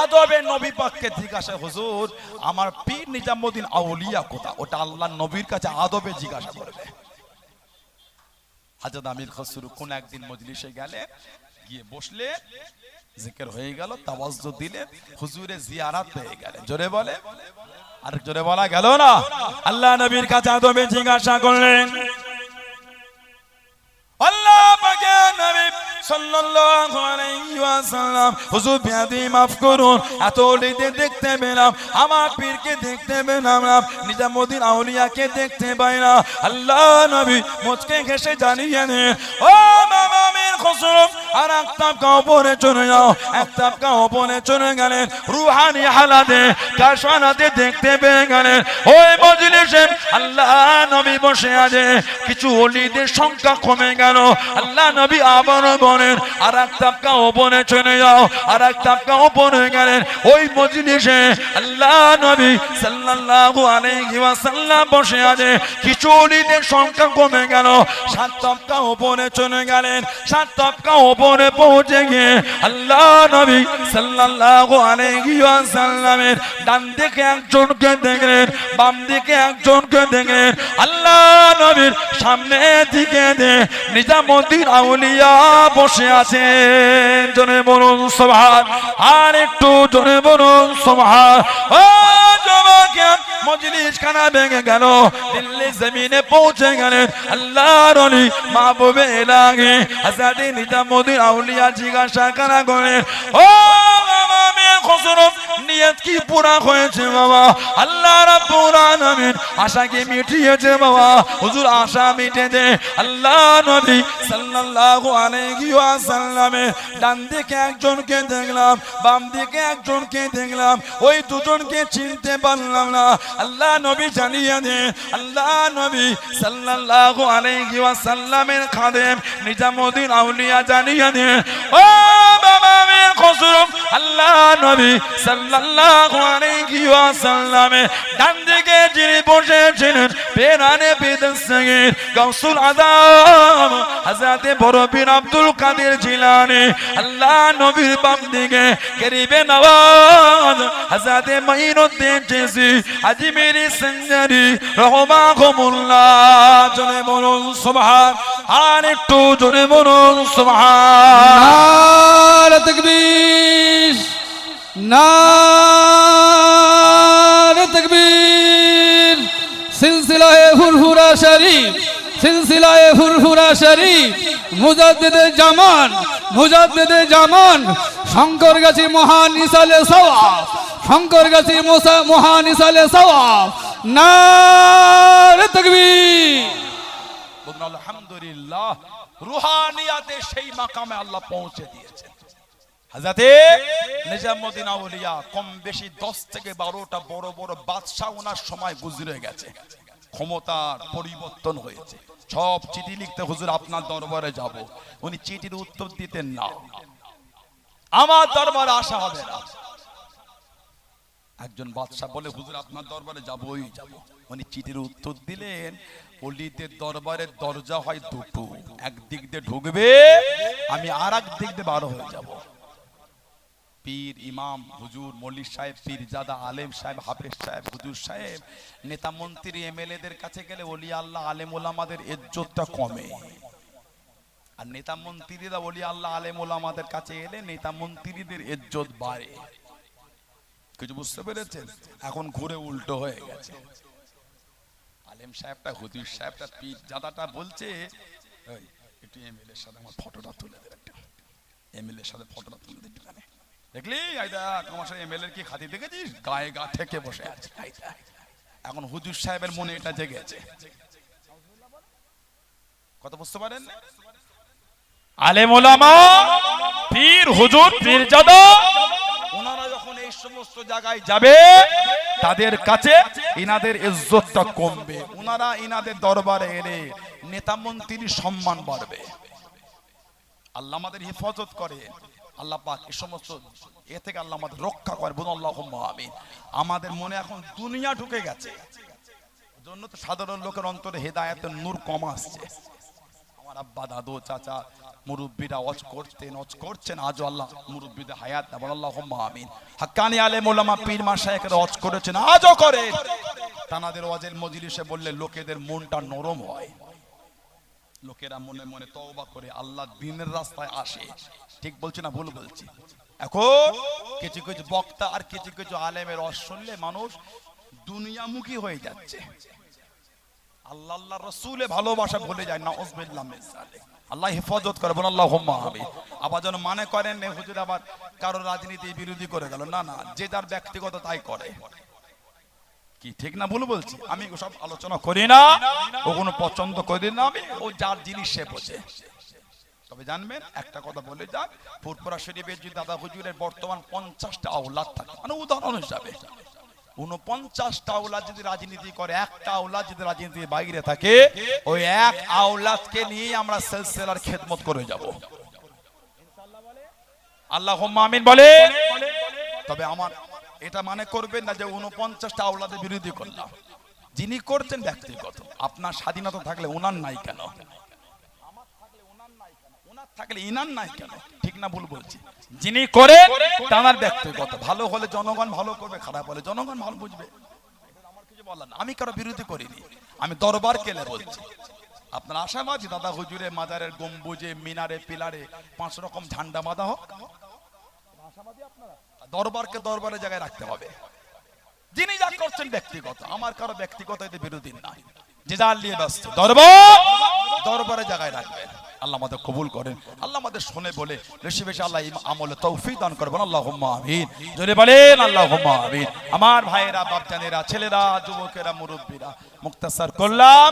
আদবে নবী পাককে জিজ্ঞাসা, হুজুর আমার পীর নিজামউদ্দিন আউলিয়া কোথা? ওটা আল্লাহর নবীর কাছে আদবে জিজ্ঞাসা করবে। হযরত আমির খসরু কোন একদিন মজলিসে গেলে, গিয়ে বসলে, জিকির হয়ে গেল, তাওয়াজ্জুহ দিলে, হুজুরের জিয়ারত পেয়ে গেলেন। জোরে বলে, আর জোরে বলা গেল না। আল্লাহ নবীর কাছে আদবে জিজ্ঞাসা করলেন, আল্লাহ পাকের নবী সাল্লাল্লাহু আলাইহি ওয়াসাল্লাম, হুজুর বিয়াদি মাফ করুন, এত ওলিদের দেখতে পেলাম, আমার পীরকে দেখতে পেলাম না, নিজামউদ্দিন আউলিয়াকে দেখতে পাই না। আল্লাহ নবী মুচকে হেসে জানিয়ে দেন, ও বাবা আমির খসরু, আর এক তাবকা উপরে চলে যাও। এক তাবকা উপরে চলে গেলেন, রুহানি হালাতে কাশফানাতে দেখতে পেয়ে গেলেন ওই মজলিসে আল্লাহ নবী বসে আছে। কিছু ওলিদের সংখ্যা কমে গেল। আল্লাহ নবী আবার বলেন, আর এক তাবকা উপরে চলে যাও। আর এক তাবকা উপরে গেলেন, ওই মজলিসে আল্লাহ নবী সাল্লাল্লাহু আলাইহি ওয়াসাল্লাম বসে আছে। কিছু ওলিদের সংখ্যা কমে গেল। 7 তাবকা উপরে চলে গেলেন। 7 তাবকা উপরে পৌঁছে গিয়ে আল্লাহ নবী সাল্লাল্লাহু আলাইহি ওয়াসাল্লামের ডান দিকে একজনকে দেখলেন, বাম দিকে একজনকে দেখলেন। আল্লাহ নবীর সামনের দিকে নিজামউদ্দিন আউলিয়া বসে আছেন। জোরে বলুন সুবহান, আর একটু জোরে বলুন সুবহান। ও জমাকে মজলিস খানা ভেঙে গেল, দিল্লি জমিনে পৌঁছে গেলেন আল্লাহর ওলি মাহবুবে ইলাহি হযরত নিজামউদ্দিন আউলিয়া জিজ্ঞাসা করা করেন, ও বাবা আমির খসরু, নিয়ত কি পুরা হয়েছে বাবা? আল্লাহ রাব্বুল আলামিন আশা কি মিটিয়েছে বাবা? হুজুর আশা মিটেছে। আল্লাহ নবী সাল্লাল্লাহু আলাইহি ওয়াসাল্লামের ডান দিকে একজনকে দেখলাম, বাম দিকে একজনকে দেখলাম, ওই দুজনকে চিনতে পারলাম না। আল্লাহ নবী জানিয়ে দেন, আল্লাহ নবী সাল্লাল্লাহু আলাইহি ওয়াসাল্লামের খাদেম নিজামউদ্দিন আউলিয়া জানিয়ে দেন, ও বাবা আমির খসরু, আল্লাহ নবী সাল্লাল্লাহু আলাইহি ওয়াসাল্লামের ডান দিকে যিনি বসেছিলেন পেরানে বিদসগীর গাউসুল আযম হযরত বড় পীর আব্দুল কাদের জিলানী। আল্লাহ নবীর বাম দিকে গরিবে নওয়াজ হযরত মাইনুদ্দিন চিশতি আজমিরি সঞ্জারি রহমাহুমুল্লাহ। জোরে বলুন সুবহান, আর একটু জোরে বলুন সুবহান। নারে তাকবীর, নারে তাকবীর। সিলসিলায়ে ফুরফুরা শরীফ, সিলসিলায়ে ফুরফুরা শরীফ, মুজাদ্দিদে জামান, মুজাদ্দিদে জামান, শঙ্করগাছি মহান ইসালে সওয়াব, শঙ্করগাছি মহান ইসালে সওয়াব। নারে তাকবীর। বলুন আলহামদুলিল্লাহ। রুহানিয়াতে সেই মাকামে আল্লাহ পৌঁছে দিয়েছেন। হযরত নিজামউদ্দিন আউলিয়া কম বেশি 10 থেকে 12টা বড় বড় বাদশা ওনার সময় গুজরে গেছে, ক্ষমতার পরিবর্তন হয়েছে। সব চিঠি লিখতে, হুজুর আপনার দরবারে যাব, উনি চিঠির উত্তর দিতেন না, আমার দরবারে আসা হবে না। একজন বাদশা বলে, হুজুর আপনার দরবারে যাবই যাব, উনি চিঠির উত্তর দিলেন, ওলিদের দরবারের দরজা হয় দুটো, একদিক দিয়ে ঢুকবে, আমি আর এক দিক দিয়ে বার হয়ে যাব। পীর, ইমাম, হুজুর, মল্লিক সাহেব, পীরজাদা, আলেম সাহেব, হাফেজ সাহেব, হুজুর সাহেব, নেতা মন্ত্রী, এমএলএদের কাছে গেলে ওলি আল্লাহ আলেম ওলামাদের ইজ্জতটা কমে। আর নেতা মন্ত্রীরা ওলি আল্লাহ আলেম ওলামাদের কাছে এলে নেতা মন্ত্রীদের ইজ্জত বাড়ে। কিছু বুঝতে পেরেছেন? এখন ঘুরে উল্টো হয়ে গেছে। আলেম সাহেবটা, হুজুর সাহেবটা, পীরজাদাটা বলছে একটু এমএলএর সাথে আমার ফটোটা তুলে দেবে, এমএলএর সাথে ফটোটা তুলে দিতে পারে। দেখলি আমার সাথে এমএলএর কি খাতি দেখেছিস? গায়ে গা থেকে বসে আছে। এখন হুজুর সাহেবের মনে এটা জেগেছে। কথা বুঝতে পারেন? আলেম ওলামা, পীর, হুজুর, পীরজাদা, ওনারা যখন এই সমস্ত জায়গায় যাবে তাদের কাছে ইনাদের ইজ্জতটা কমবে। ওনারা ইনাদের দরবারে এলে নেতা মন্ত্রীর সম্মান বাড়বে। আল্লাহ আমাদের হেফাজত করে, আল্লাহ পাক এই সমস্ত এ থেকে আল্লাহ আমাদের রক্ষা করে। বলুন আল্লাহুম্মা আমিন। আমাদের মনে এখন দুনিয়া ঢুকে গেছে, জন্য তো সাধারণ লোকের অন্তরে হেদায়েতের নূর কম আসছে। আমার আব্বা, দাদু, চাচা, মুরব্বীরা ওয়াজ করছেন, আজও আল্লাহ মুরব্বীদের হায়াত দেন। বলুন আল্লাহুম্মা আমিন। হাক্কানি আলেম ওলামা, পীর মাশায়েখরা ওয়াজ করেছেন, আজও করে। তানাদের ওয়াজের মজলিসে বললে লোকেদের মনটা নরম হয়, লোকেরা মনে মনে তওবা করে আল্লাহ দ্বীনের রাস্তায় আসে। ঠিক বলছি না ভুল বলছি? এখন কিছু কিছু বক্তা আর কিছু কিছু আলেমের ওয়াজ শুনলে মানুষ দুনিয়ামুখী হয়ে যাচ্ছে, আল্লাহ আল্লাহ রাসূলে ভালোবাসা ভুলে যায়। নাউযুবিল্লাহ মিন যালিক। আল্লাহ হেফাজত করে। বলুন আল্লাহুম্মা আমিন। আবার যেন মনে করেন হুজুর আবার কারো রাজনীতি বিরোধী করে গেল, না না, যে যার ব্যক্তিগত তাই করে। কি ঠিক না ভুল বলছি? আমি সব আলোচনা করি না, ও কোনো পছন্দ করি না, আমি ও যার জিনিস সে বোঝে। তবে জানবেন একটা কথা বলে যান, ফুরফুরা শরীফের যদি দাদা হুজুরের বর্তমান 50টা আওলাদ থাকে, মানে উদাহরণ হিসাবে 49টা আওলাদ যদি রাজনীতি করে, একটা আওলাদ যদি রাজনীতির বাইরে থাকে, ওই এক আওলাদকে নিয়ে আমরা সিলসিলার খেদমত করে যাব। আল্লাহুম্মা আমিন বলে। তবে আমার এটা মানে করবেন না যে 49টা আওলাদের বিরোধী করলাম। যিনি করছেন ব্যক্তিগত, আপনার স্বাধীনতা থাকলে ওনার নাই কেন? ওনার থাকলে ইনার নাই কেন? ঠিক না ভুল বলছি? যিনি করে তার ব্যক্তিগত, ভালো হলে জনগণ ভালো করবে, খারাপ হলে জনগণ ভালো বুঝবে। আমার কিছু বলার না, আমি কারো বিরোধী করিনি, আমি দরবার কেলে বলছি। আপনার আশাবাদী দাদা হুজুরের মাজারের গম্বুজে, মিনারে, পিলারে 5 রকম ঝান্ডা বাঁধা হোক? দরবারকে দরবারের জায়গায় রাখতে হবে। যিনি যা করছেন ব্যক্তিগত, আমার কারো ব্যক্তিগত এতে বিরোধী নাই। যে যার নিয়ে ব্যস্ত, দরবারের জায়গায় রাখবেন। আল্লাহ আমাদের কবুল করেন, আল্লাহ আমাদের শুনে বলে বেশি বেশি আল্লাহ আমলে তৌফিক দান করবেন। আল্লাহুম্মা আমিন। জোরে বলেন আল্লাহুম্মা আমিন। আমার ভাইয়েরা, বাপজানেরা, ছেলেরা, যুবকেরা, মুরব্বীরা, মুক্তাসার করলাম।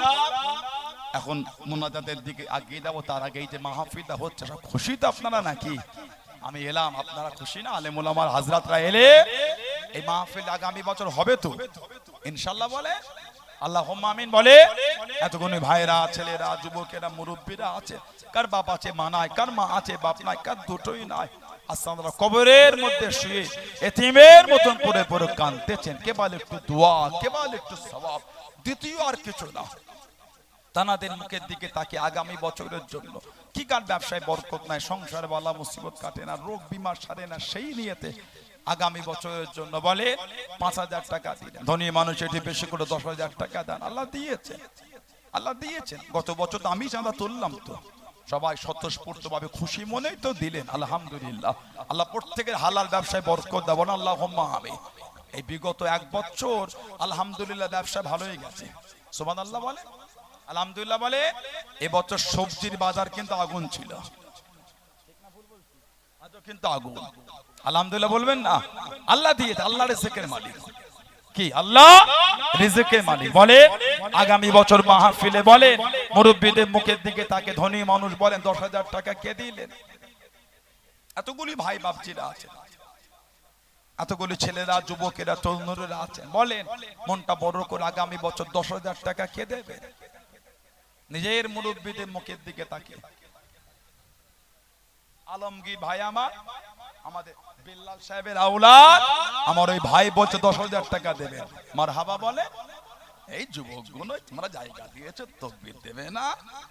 এখন মুনাজাতের দিকে আগিয়ে যাবো। তার আগে এই যে মাহফিলটা হচ্ছে, সব খুশি তো আপনারা নাকি? আমি এলাম, আপনারা খুশি না? আলেম ওলামার হাজরাতরা এলে এই মাহফিল আগামী বছর হবে তো ইনশাআল্লাহ বলে। আল্লাহুম্মা আমিন বলে। এতগুলো ভাইরা, ছেলেরা, যুবকেরা, মুরব্বীরা আছে, কার বাপ আছে মা নাই, কার মা আছে বাপ নাই, কার দুটোই নাই। আপনারা কবরের মধ্যে শুয়ে এতিমের মতন পড়ে পড়ে কাঁদতেছেন, কেবল একটু দোয়া, কেবল একটু সওয়াব, দ্বিতীয় আর কিছু না। তানাদের মুখের দিকে তাকে আগামী বছরের জন্য কি কার ব্যবসায় বরকত নাই, সংসারে বালা মুসিবত কাটে না, রোগ বিমার সারে না, সেই নিয়েতে আগামী বছরের জন্য বলে 5,000 টাকা দিলেন। ধনী মানুষ এটি বেশি করে 10,000 টাকা দেন। আল্লাহ দিয়েছেন, আল্লাহ দিয়েছেন। গত বছর তো আমি চাঁদা তুললাম, তো সবাই স্বতঃস্ফূর্ত ভাবে খুশি মনেই তো দিলেন, আলহামদুলিল্লাহ। আল্লাহ প্রত্যেকের হালাল ব্যবসায় বরকত দেবেন, আল্লাহুম্মা আমিন। এই বিগত 1 বছর আলহামদুলিল্লাহ ব্যবসা ভালোই গেছে, সুবহানাল্লাহ বলে, আলহামদুলিল্লাহ বলে। এবছর সবজির বাজার কিন্তু আগুন ছিল, আজও কিন্তু আগুন। আলহামদুলিল্লাহ বলবেন না? আল্লাহ দিয়েছে, আল্লাহ রিজিকের মালিক। কি আল্লাহ রিজিকের মালিক বলে। আগামী বছর মাহফিলে বলে মুরব্বীদের মুখের দিকে তাকে ধনী মানুষ বলেন 10,000 টাকা কে দিলেন? এতগুলি ভাই বাপজিরা আছেন, এতগুলি ছেলেরা, যুবকেরা, তরুণরা আছেন, বলেন মনটা বড় করে আগামী বছর 10,000 টাকা কে দেবে? নিজের মুরব্বীদের মুখের দিকে তাকে। আলমগীর ভাই আমার, আমাদের বিল্লাল সাহেবের আওলাদ, আমার ওই ভাই বলছে 10,000 টাকা দেবেন। মারহাবা বলে। এই যুবকগুলো তোমরা জায়গা দিয়েছো, তাকবীর দেবে না?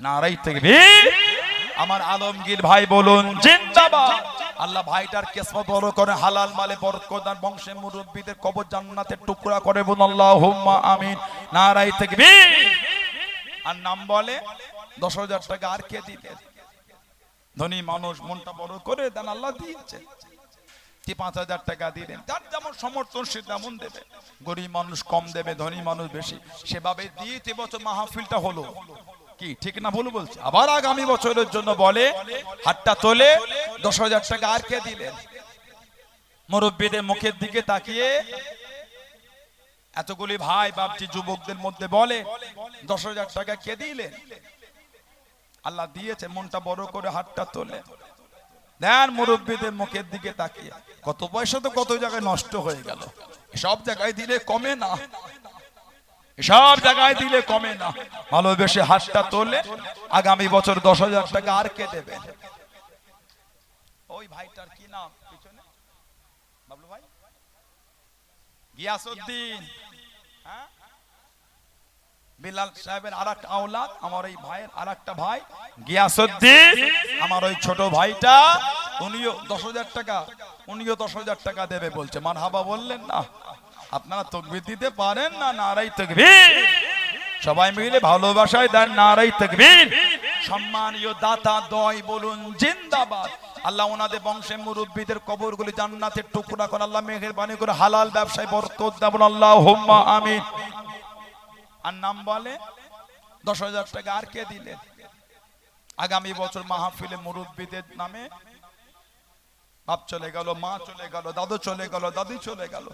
নারায়ে তাকবীর। আমার আলমগীর ভাই বলুন জিন্দাবাদ। আল্লাহ ভাইটার কিসমত বড় করে, হালাল মালে বরকত দান, বংশের মুরব্বিদের কবর জান্নাতের টুকরা করে, বলুন আল্লাহুম্মা আমিন। নারায়ে তাকবীর। আর নাম বলে 10,000 টাকা আর কে দিবেন? ধনী মানুষ মনটা বড় করে দেন, আল্লাহ দিয়েছে। 5,000 টাকা দিলেন, যার যেমন সমর্থন সে তেমন দেবে। গরিব মানুষ কম দেবে, ধনী মানুষ বেশি, সেভাবে দিয়ে 3 বছর মাহফিলটা হলো। কি ঠিক না ভুল বলছে? আবার আগামী বছরের জন্য বলে হাতটা তোলে 10,000 টাকা আর কে দিলেন? মুরব্বিদের মুখের দিকে তাকিয়ে এতগুলি ভাই বাপজি যুবকদের মধ্যে বলে 10,000 টাকা কে দিলেন? আল্লাহ দিয়েছে, মনটা বড় করে হাতটা তোলে দেন মুরব্বিদের মুখের দিকে তাকিয়ে। কত পয়সা তো কত জায়গায় নষ্ট হয়ে গেল, সব জায়গায় দিলে কমে না, সব জায়গায় দিলে কমে না। ভালোবেসে হাতটা তোলে, আগামী বছর 10,000 টাকা আর কে দেবেন? ওই ভাইটার কি নাম পিছনে? বাবলু ভাই, গিয়াসউদ্দিন। হ্যাঁ, বিলাল সাহেবের আরেকটা আওলাদ, আমার এই ভাইয়ের আরেকটা ভাই গিয়াসউদ্দিন, আমার ওই ছোট ভাইটা, উনিও 10,000 টাকা, উনিও 10,000 টাকা দেবে বলছে। মারহাবা বললেন না? আপনারা তাকবীর দিতে পারেন না? নারায়ে তাকবীর। সবাই মিলে ভালোবাসায় দেন নারায়ে তাকবীর। সম্মানীয় দাতা দয় বলুন জিন্দাবাদ। আল্লাহ ওনাদের বংশের মুরব্বিদের কবরগুলি জান্নাতের টুকরা করে, আল্লাহ মেহেরবানি করে হালাল ব্যবসায় বরকত দেন, আল্লাহুম্মা আমিন। আর নাম বলে 10,000 টাকা আর কে দিলেন? আগামী বছর মাহফিলে মুরব্বিদের নামে বাপ চলে গেল, মা চলে গেল, দাদু চলে গেল, দাদি চলে গেল,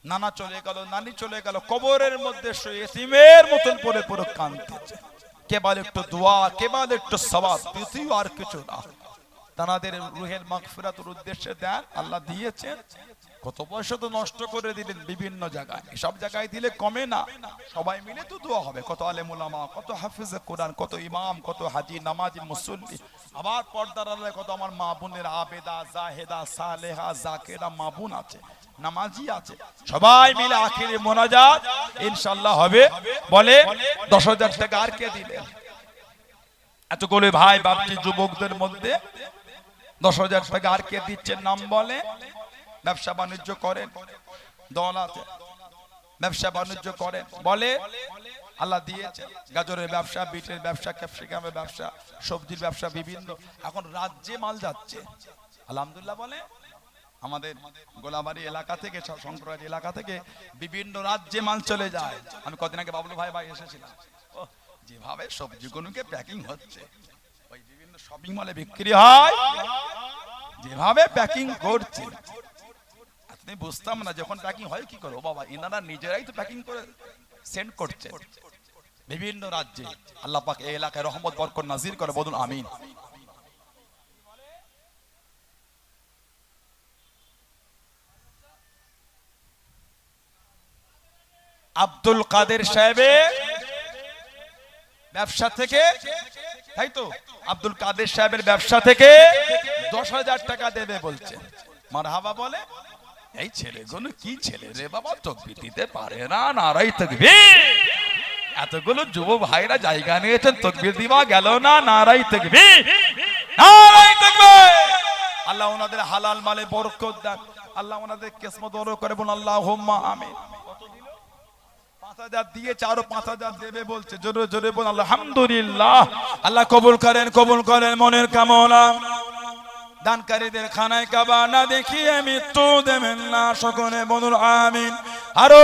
নানা চলে গেল, নানি চলে গেল, কবরের মধ্যে শুয়ে এতিমের মতন পড়ে পড়ে কাঁদতেছে। কেবল একটু দোয়া, কেবল একটু সওয়াব, কিছুই আর কিছু না। তাদের রুহের মাগফিরাতের উদ্দেশ্যে দেন, আল্লাহ দিয়েছেন। কত পয়সা তো নষ্ট করে দিলেন বিভিন্ন জায়গায়, সব জায়গায় দিলে কমে না। সবাই মিলে তো দোয়া হবে। কত আলেম উলামা, কত হাফিজে কোরআন, কত ইমাম, কত হাজি, নামাজি, মুসল্লি, আবার পর্দার আড়ালে কত আমার মা বোনের আবেদা, জাহেদা, সালেহা, জাকেরা মা বোন আছে, নামাজি আছে। সবাই মিলে আখিরে মোনাজাত ইনশাআল্লাহ হবে। বলে 10,000 টাকা আর কে দিলেন? এতগুলো ভাই বাপজি যুবকদের মধ্যে 10,000 টাকা আর কে দিচ্ছেন? নাম বলে ব্যবসা বাণিজ্য করেন, দল আছে, ব্যবসা বাণিজ্য করেন, বলে আল্লাহ দিয়েছে। গাজরের ব্যবসা, বিটের ব্যবসা, ক্যাপসিকামের ব্যবসা, সবজির ব্যবসা, বিভিন্ন এখন রাজ্যে মাল যাচ্ছে আলহামদুলিল্লাহ। বলে আমাদের গোলাবাড়ি এলাকা থেকে, শঙ্করবাড়ি এলাকা থেকে বিভিন্ন রাজ্যে মাল চলে যায়। আমি কদিন আগে বাবলু ভাই এসেছিলাম, যেভাবে সবজিগুলোকে প্যাকিং হচ্ছে, ওই বিভিন্ন শপিং মলে বিক্রি হয়, যেভাবে প্যাকিং করছে আপনি বুঝতাম না। যখন প্যাকিং হয় কি করো বাবা, ইনারা নিজেরাই তো প্যাকিং করে সেন্ড করছে বিভিন্ন রাজ্যে। আল্লাহ পাক এই এলাকায় রহমত বরকত নাজির করে, বলুন আমিন। আব্দুল কাদের সাহেবের ব্যবসা থেকে, তাই তো, আব্দুল কাদের সাহেবের ব্যবসা থেকে 10,000 টাকা দেবে বলছে। মারহাবা বলে। এই ছেলেগুলো কি ছেলে রে বাবা, তাকবীর দিতে পারে না? নারায়ে তাকবীর। এতগুলো যুব ভাইরা জায়গা নিয়েছেন, তাকবীর দিবা গেল না? নারায়ে তাকবীর, নারায়ে তাকবীর। আল্লাহ ওনাদের হালাল মালে বরকত দেন, আল্লাহ ওনাদের কিসমত বড় করে, বলুন আল্লাহুম্মা আমিন। 5,000 দিয়েছে, আরো 5,000 দেবে বলছে। জোরে জোরে বলুন আলহামদুলিল্লাহ। আল্লাহ কবুল করেন, কবুল করেন মনের কামনা। দানকারীদের খানায় কাবা না দেখিয়ে মৃত্যু দেবেন না, সকলে বলুন আমিন। আরো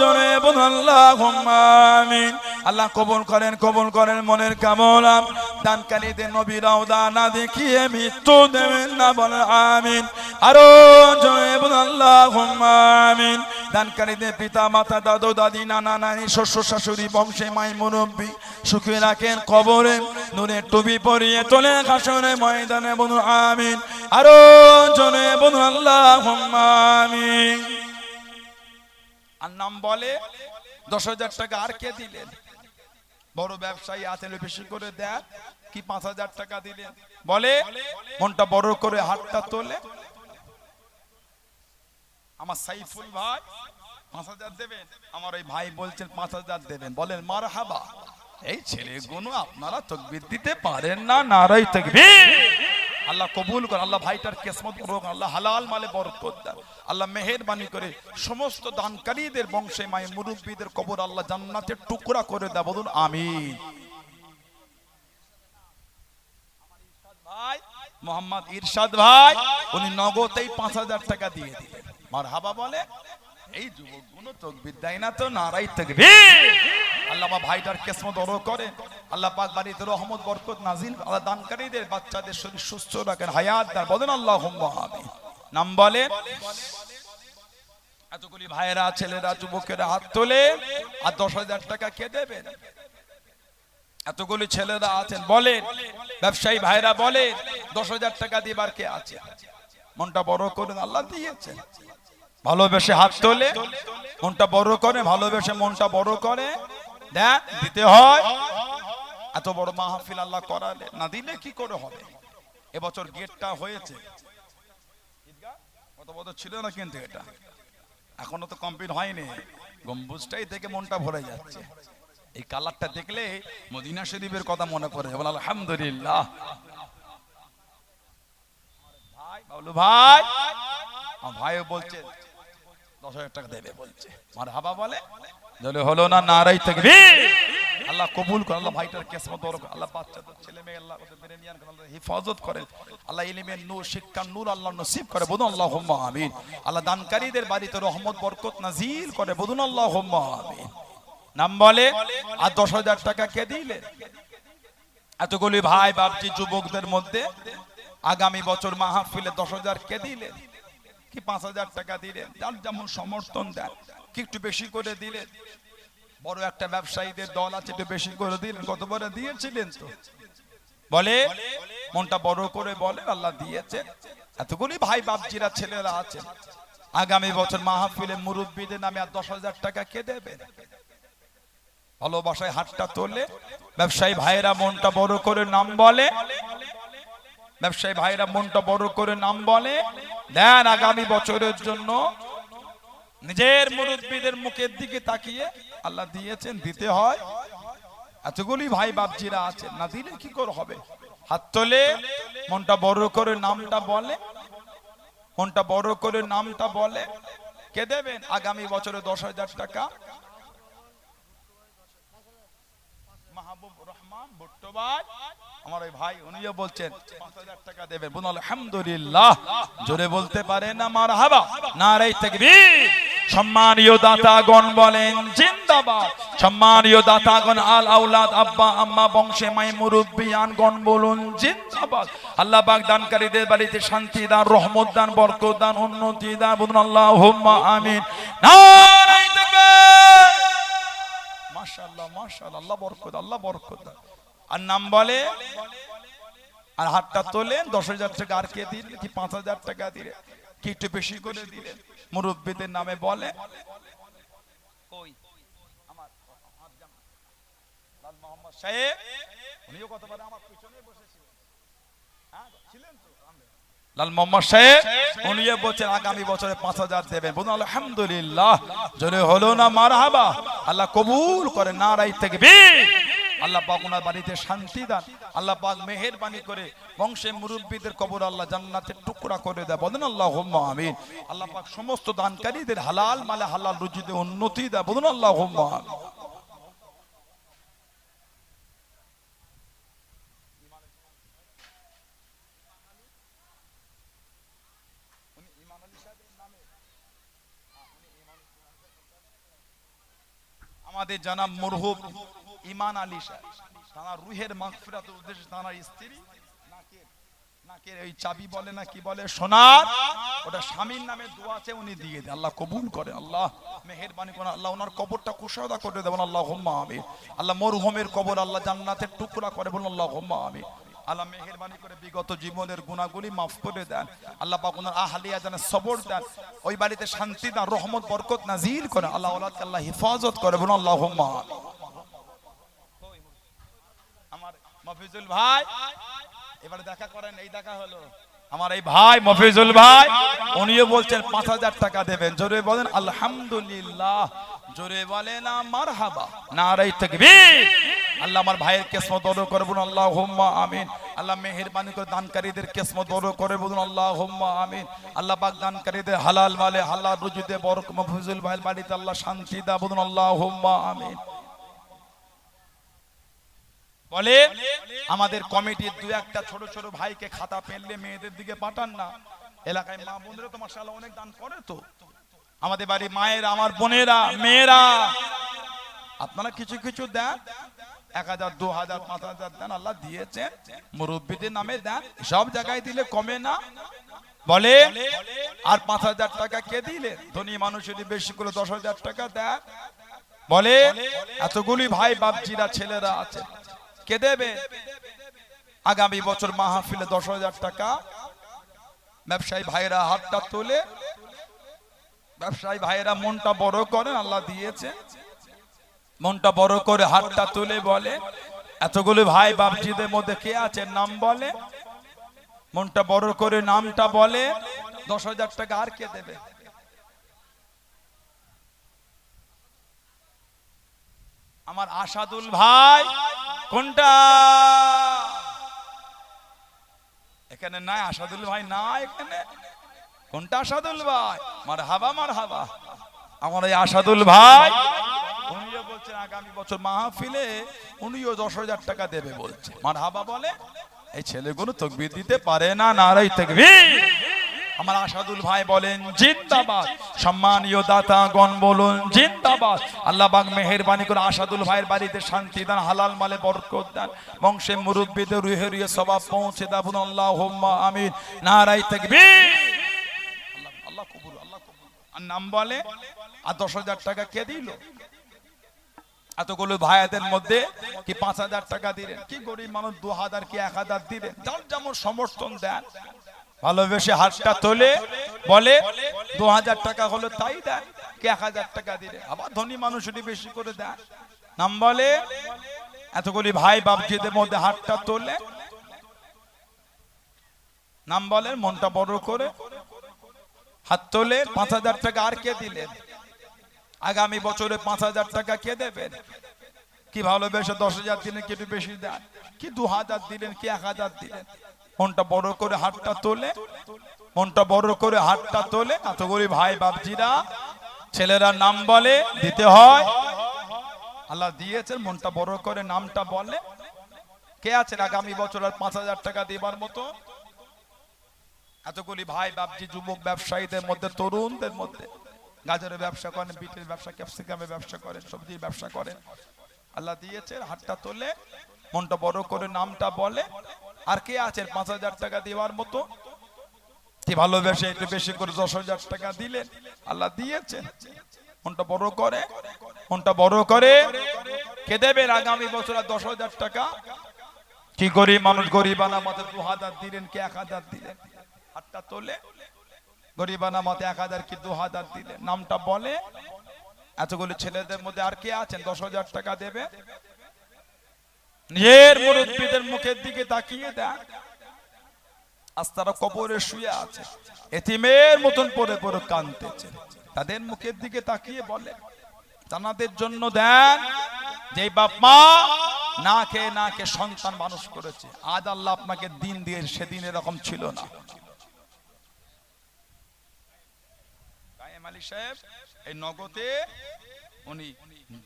জোরে বলুন আল্লাহুম্মা আমিন। আল্লাহ কবুল করেন, কবুল করেন মনের কামনা। দানকারীদের নবীর রওজা না দেখিয়ে মৃত্যু দেবেন না, বলেন আমিন। আরো জোরে বলুন আল্লাহুম্মা আমিন। দানকারীদের পিতা মাতা, দাদু দাদি, নানা নানি, শ্বশুর শাশুড়ি, বংশে মাই মুরব্বী সুখে রাখেন, কবরে নূরের টুপি পরিয়ে তোলে হাসরে ময়দানে, বলুন আমিন। আরো জোরে বলুন আল্লাহুম্মা আমিন। আর নাম বলে 10,000 টাকা আর কে দিলেন? বড় ব্যবসায়ী আছেন, বেশি করে দেন কি 5,000 টাকা দিলেন? বলে মনটা বড় করে হাতটা তোলে। আমার সাইফুল ভাই 5,000 দেবেন? আমার ওই ভাই বলছেন 5,000 দেবেন, বলেন মারহাবা। এই ছেলেগুলো আপনারা তাকবীর দিতে পারেন না, নারাই তাকবীর। আল্লাহ কবুল করে, আল্লাহ ভাইটার কিসমত করুক, আল্লাহ হালাল মালে বরকত দেন, আল্লাহ মেহেরবানি করে সমস্ত দানকারীদের বংশে মায়ে মুরব্বীদের কবর আল্লাহ জান্নাতের টুকরা করে দেয়, বলুন আমিন। ভাই মোহাম্মদ ইরশাদ ভাই উনি নগদেই 5,000 টাকা দিয়ে দিলেন, মারহাবা বলে। এই যুবকগুলো তাকবীর দেয় না তো, নারাই তাকবীর। আল্লাহ আমার ভাইটার কিসমত বড় করে, আল্লাহ পাক বাড়িতে রহমত বরকত নাজিল, আল্লাহ দানকারীদের বাচ্চাদের শরীর সুস্থ রাখেন, হায়াত দেন, বলেন আল্লাহুম্মা আমিন। নাম বলে। এতগুলি ভাইয়েরা ছেলেরা যুবকেরা হাত তোলে, আর 10,000 টাকা কে দেবেন? এতগুলি ছেলেরা আছেন, বলেন ব্যবসায়ী ভাইরা বলেন 10,000 টাকা দিবার কে আছে? মনটা বড় করুন, আল্লাহ দিয়েছেন। ভালোবেসে হাত তোলে, মনটা বড় করে, ভালোবেসে মনটা বড় করে দেন, দিতে হয়। এত বড় মাহফিল আল্লাহ করালে, না দিলে কি করে হবে? এবছর গেটটা হয়েছে, কত বছর ছিল না কিন্তু এটা এখনো তো কমপ্লিট হয়নি, গম্বুজটাই দেখে মনটা ভরে যাচ্ছে। এই কালারটা দেখলে মদিনা শরীফের কথা মনে পড়ে, বল আলহামদুলিল্লাহ। ভাই বাবলু ভাই, আমার ভাইও বলছে 10,000 টাকা দেবে বলছে, মারহাবা বলে। যদি হলো না, নারাই তাকবীর। আল্লাহ কবুল করে, আল্লাহ ভাইটার কিসমত বড় করে, আল্লাহ বাচ্চাদের ছেলে মেয়ে আল্লাহ ওদের বেরেনিয়ান করে, আল্লাহ হিফাজত করেন, আল্লাহ ইলমের নূর শিক্ষার নূর আল্লাহ নসিব করে, বলুন আল্লাহুম্মা আমিন। আল্লাহ দানকারীদের বাড়িতে রহমত বরকত নাজিল করে, বলুন আল্লাহুম্মা আমিন। নাম বলে। আর 10,000 টাকা কে দিলেন? এতগুলি ভাই বাপজি যুবকদের মধ্যে আগামী বছর মাহফিলে 10,000 কে দিলেন? কি 5,000 টাকা দিলেন? যার যেমন সমর্থন দেন, কি একটু বেশি করে দিলেন? বড় একটা ব্যবসায়ীদের দল আছে, একটু বেশি করে দিলেন। কতবার দিয়েছিলেন তো বলে, মনটা বড় করে বলে, আল্লাহ দিয়েছে। এতগুলি ভাই বাপজিরা ছেলেরা আছেন, আগামী বছর মাহফিলে মুরব্বীদের নামে আর 10,000 টাকা কে দেবেন? ভালোবাসায় হাতটা তোলে, ব্যবসায়ী ভাইরা মনটা বড় করে নাম বলে, ব্যবসায়ী ভাইরা মনটা বড় করে নাম বলে দেন। আগামী বছরের জন্য নিজের মুরব্বীদের মুখের দিকে তাকিয়ে, আল্লাহ দিয়েছেন, দিতে হয়। এতগুলি ভাই বাপজিরা আছেন, না দিলে কি করে হবে? হাত তোলে, মনটা বড় করে নামটা বলে, মনটা বড় করে নামটা বলে। কে দেবেন আগামী বছরে 10,000 টাকা? মাহবুব রহমান ভুট্টো ভাই, আমার ওই ভাই, উনিও বলছেন 5,000 টাকা দেবেন, বলুন আলহামদুলিল্লাহ। জোরে বলতে পারে না মারহাবা, নারায়ে তাকবীর। সম্মানীয় দাতাগণ বলেন জিন্দাবাদ। সম্মানীয় দাতাগণ, আল আওলাদ, আব্বা আম্মা, বংশে মাই মুরব্বিয়ানগণ বলুন জিন্দাবাদ। আল্লাহ পাক দানকারীদের বাড়িতে শান্তি দান, রহমত দান, বরকত দান, উন্নতি দান, বলুন আল্লাহুম্মা আমিন। নারায়ে তাকবীর। মাশাআল্লাহ মাশাআল্লাহ, আল্লাহ বরকত, আল্লাহ বরকত। আর নাম বলে, আর হাতটা তোলেন। 10,000 টাকা আর কে দিলেন? কি 5,000 টাকা দিলেন? কি একটু বেশি করে দিলেন? মুরব্বীদের নামে বলে। কই আমার লাল মোহাম্মদ সাহেব, উনিও কতবার আমার পিছনে বসেছিলেন, হ্যাঁ ছিলেন তো? লাল মোহাম্মদ সাহেব উনিও বলছেন আগামী বছরে 5,000 দেবেন, বলুন আলহামদুলিল্লাহ। জোরে হলো না মারহাবা? আল্লাহ কবুল করে, নারায়ে তাকবীর। আল্লাহ পাক ওনার বাড়িতে শান্তি দান, আল্লাহ পাক মেহেরবানি করে বংশে মুরব্বীদের কবর আল্লাহ জান্নাতের টুকরা করে দেয়, বলেন আল্লাহুম্মা আমিন। আল্লাহ পাক সমস্ত দানকারীদের হালাল মালে হালাল রুজিতে উন্নতি দেয়, বলুন আল্লাহুম্মা আমিন। আমাদের জানাব মরহুম ইমান আলী সাহেব, তার রুহের মাগফিরাতের উদ্দেশ্যে তার স্ত্রী নাকের এই চাবি বলে না কি বলে, সোনার, ওটা স্বামীর নামে দোয়া আছে, উনি দিয়ে দেন, আল্লাহ কবুল করে, আল্লাহ মেহেরবানি করে, আল্লাহ ওনার কবরটা কুশাদা করে দেবেন, আল্লাহুম্মা আমিন। আল্লাহ মরহুমের কবর আল্লাহ জান্নাতের টুকরা করে, বলুন আল্লাহুম্মা আমিন। আল্লাহ মেহেরবানি করে বিগত জীবনের গুনাহগুলি মাফ করে দেন, আল্লাহ পাক ওনার আহলিয়া জানে সবর দেন, ওই বাড়িতে শান্তি দান, রহমত বরকত নাজিল করে, আল্লাহ ওলাদকে আল্লাহ হিফাজত করে, বলুন আল্লাহুম্মা আমিন। আমার মফিজুল ভাই এবারে দেখা করেন, এই দেখা হলো আমার এই ভাই মফিজুল ভাই উনিও বলছেন 5000 টাকা দেবেন। জোরে বলেন আলহামদুলিল্লাহ, জোরে বলেন না মারহাবা, নারায়ে তাকবীর। আল্লাহ আমার ভাইয়ের কিসমত বড় করে বলুন আল্লাহুম্মা আমিন। আল্লাহ মেহেরবানি করে দানকারীদের কিসমত বড় করে বলুন আল্লাহুম্মা আমিন। আল্লাহ পাক দানকারীদের হালাল মালে হালাল রুজিতে বরকত, মফিজুল ভাইয়ের বাড়িতে আল্লাহ শান্তি দাও, বলুন আল্লাহুম্মা আমিন। বলে আমাদের কমিটির দুই একটা ছোট ছোট ভাইকে খাতা পেলে মেয়েদের দিকে পাঠান না। এলাকায় মা বোনেরা তো মাশাআল্লাহ অনেক দান করে। তো আমাদের বাড়ি মায়েরা, আমার বোনেরা, মেয়েরা, আপনারা কিছু কিছু দেন, 1000 2000 5000 দেন, আল্লাহ দিয়েছে মুরব্বিদের নামে দেন, সব জায়গায় দিলে কমে না। বলে আর 5000 টাকা কে দিলে? ধনী মানুষের বেশি করে 10000 টাকা দেন। বলে এতগুলি ভাই বাপজিরা ছেলেরা আছে, কে দেবে? আগামী বছর মাহফিলে 10000 টাকা ব্যবসায়ী ভাইরা হাতটা তোলে, ব্যবসায়ী ভাইরা মনটা বড় করেন, আল্লাহ দিয়েছে, মনটা বড় করে হাতটা তুলে বলে এতগুলো ভাই বাপজিদের মধ্যে কে আছে নাম বলে, মনটা বড় করে নামটা বলে, 10000 টাকা আর কে দেবে? আমার আসাদুল ভাই কোনটা? এখানে নাই আসাদুল ভাই, না এখানে। কোনটা আসাদুল ভাই? মারহাবা মারহাবা। আমার এই আসাদুল ভাই উনিও বলছেন আগামী বছর মাহফিলে উনিও 10000 টাকা দেবে বলছে। মারহাবা বলে। এই ছেলেগুলো তাকবীর দিতে পারে না, নারায়ে তাকবীর। আমার আসাদুল ভাই বলেন জিন্দাবাদ। সম্মানীয় দাতাগণ বলুন জিন্দাবাদ। আল্লাহ পাক মেহেরবানি করে আসাদুল ভাইয়ের বাড়িতে শান্তি দান, হালাল মালে বরকত দান, বংশে মুরব্বিদের রুহে রুহে সওয়াব পৌঁছে দাও, আল্লাহুম্মা আমিন, নারায়ে তাকবীর। আল্লাহ কবুল, আল্লাহ কবুল। আর নাম বলে আর 10000 টাকা কে দিল? এতগুলো ভাইয়াদের মধ্যে কি 5000 টাকা দিলেন? কি গরিব মানুষ 2000 কি 1000 দিলেন? যার যেমন সমর্থন দেন, ভালোবেসে হাতটা তোলে বলে 2000 টাকা হলো তাই দেন, কে 1000 টাকা দিলেন। আবার ধনী মানুষ বেশি করে দেন, নাম বলে। এতগুলি ভাই বাপজিদের মধ্যে হাতটা তোলে, নাম বলেন, মনটা বড় করে হাত তোলে। 5000 টাকা আর কে দিলেন? আগামী বছরে 5000 টাকা কে দেবেন? কি ভালোবেসে 10000 দিলেন, কি একটু বেশি দেন, কি 2000 দিলেন, কি 1000 দিলেন? মনটা বড় করে হাতটা তোলে, মনটা বড় করে হাতটা তোলে। এতগুলি ভাই বাপজিরা ছেলেরা নাম বলে, দিতে হয়, আল্লাহ দিয়েছেন, মনটা বড় করে নামটা বলে। কে আছেন আগামী বছর আর 5000 টাকা দেবার মতো? এতগুলি ভাই বাপজি যুবক ব্যবসায়ীদের মধ্যে, তরুণদের মধ্যে, গাজরের ব্যবসা করেন, বিটের ব্যবসা, ক্যাপসিকামের ব্যবসা করেন, সবজির ব্যবসা করেন, আল্লাহ দিয়েছেন, হাতটা তোলে, মনটা বড় করে নামটা বলে। আর কে আছেন 5000 টাকা দেওয়ার মতো? কি ভালোবেসে একটু বেশি করে 10000 টাকা দিলেন, আল্লাহ দিয়েছেন, মনটা বড় করে, মনটা বড় করে কে দেবেন আগামী বছর 10000 টাকা? কি গরিব মানুষ গরিবানা মতে 2000 দিলেন, কি 1000 দিলেন? হাতটা তোলে, গরিবানা মতে 1000 কি 2000 দিলেন, নামটা বলে। এতগুলো ছেলেদের মধ্যে আর কে আছেন 10000 টাকা দেবে? নিজের মুরব্বিদের মুখের দিকে তাকিয়ে দেন, আজ তারা কবরে শুয়ে আছে, এতিমের মতন পড়ে পড়ে কাঁদতেছে, তাদের মুখের দিকে তাকিয়ে বলে জানাদের জন্য দেন, যে বাপ মা না খেয়ে না খেয়ে সন্তান মানুষ করেছে, আজ আল্লাহ আপনাকে দিন দিয়ে, সেদিন এরকম ছিল না। কায়েম আলী সাহেব এই নগদে উনি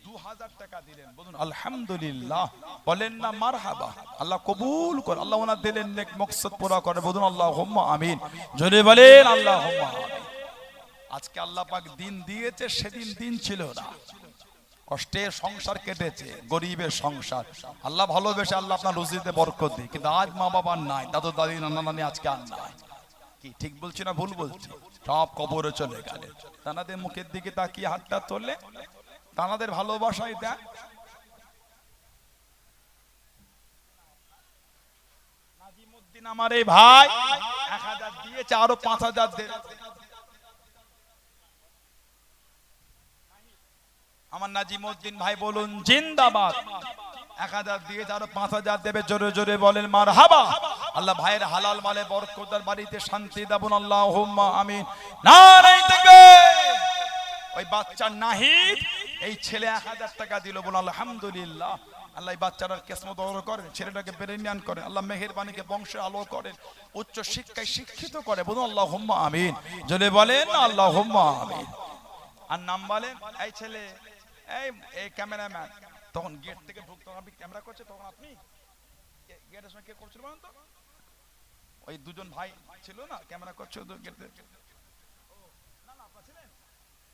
2000 টাকা দিলেন, বলুন আলহামদুলিল্লাহ, বলেন না মারহাবা, আল্লাহ কবুল করে, আল্লাহ ওনার দিলেন নেক মকসদ পুরা করে, বলুন আল্লাহুম্মা আমিন, জোরে বলেন আল্লাহুম্মা আমিন। আজকে আল্লাহ পাক দিন দিয়েছে, সেদিন দিন ছিল না, কষ্টে সংসার কেটেছে, গরিবের সংসার, আল্লাহ ভালোবেসে আল্লাহ আপনার রুজিতে বরকত দিই, কিন্তু আজ মা বাবার নাই, দাদু দাদি নানা নানি আজকে আর নাই। কি ঠিক বলছি না ভুল বলছি? সব কবরে চলে গেলে, তানাদের মুখের দিকে তাকিয়ে হাতটা তোলে, তানাদের ভালোবাসায় দেন। নাজিমউদ্দিন আমার এই ভাই 1000 দিয়েছে, আরো 5000 দেবে। আমার নাজিমউদ্দিন ভাই বলুন জিন্দাবাদ। 1000 দিয়েছে, আরো 5000 দেবে, জোরে জোরে বলেন মারহাবা। আল্লাহ ভাইয়ের হালাল মালে বরকত দাও, বাড়িতে শান্তি দাও, বলুন আল্লাহুম্মা আমিন। নারে তাকবীর। ওই বাচ্চা নাহিদ এই ছেলে 1000 টাকা দিল, বলুন আলহামদুলিল্লাহ। আল্লাহ এই বাচ্চাটার কিসমত বড় করেন, ছেলেটাকে ব্রেনিয়ান করেন, আল্লাহ মেহেরবানিকে বংশে আলো করেন, উচ্চ শিক্ষায় শিক্ষিত করে, বলুন আল্লাহুম্মা আমিন। যদি বলেন আল্লাহুম্মা আমিন। আর নাম বলেন এই ছেলে, এই ক্যামেরাম্যান, তখন গেট থেকে ঢুকতে হবে, ক্যামেরা করছে, তখন আপনি গেটের সঙ্গে কে করছিল বলেন তো? ওই দুজন ভাই ছিল না ক্যামেরা করছে গেটে, না না আপনারা ছিলেন,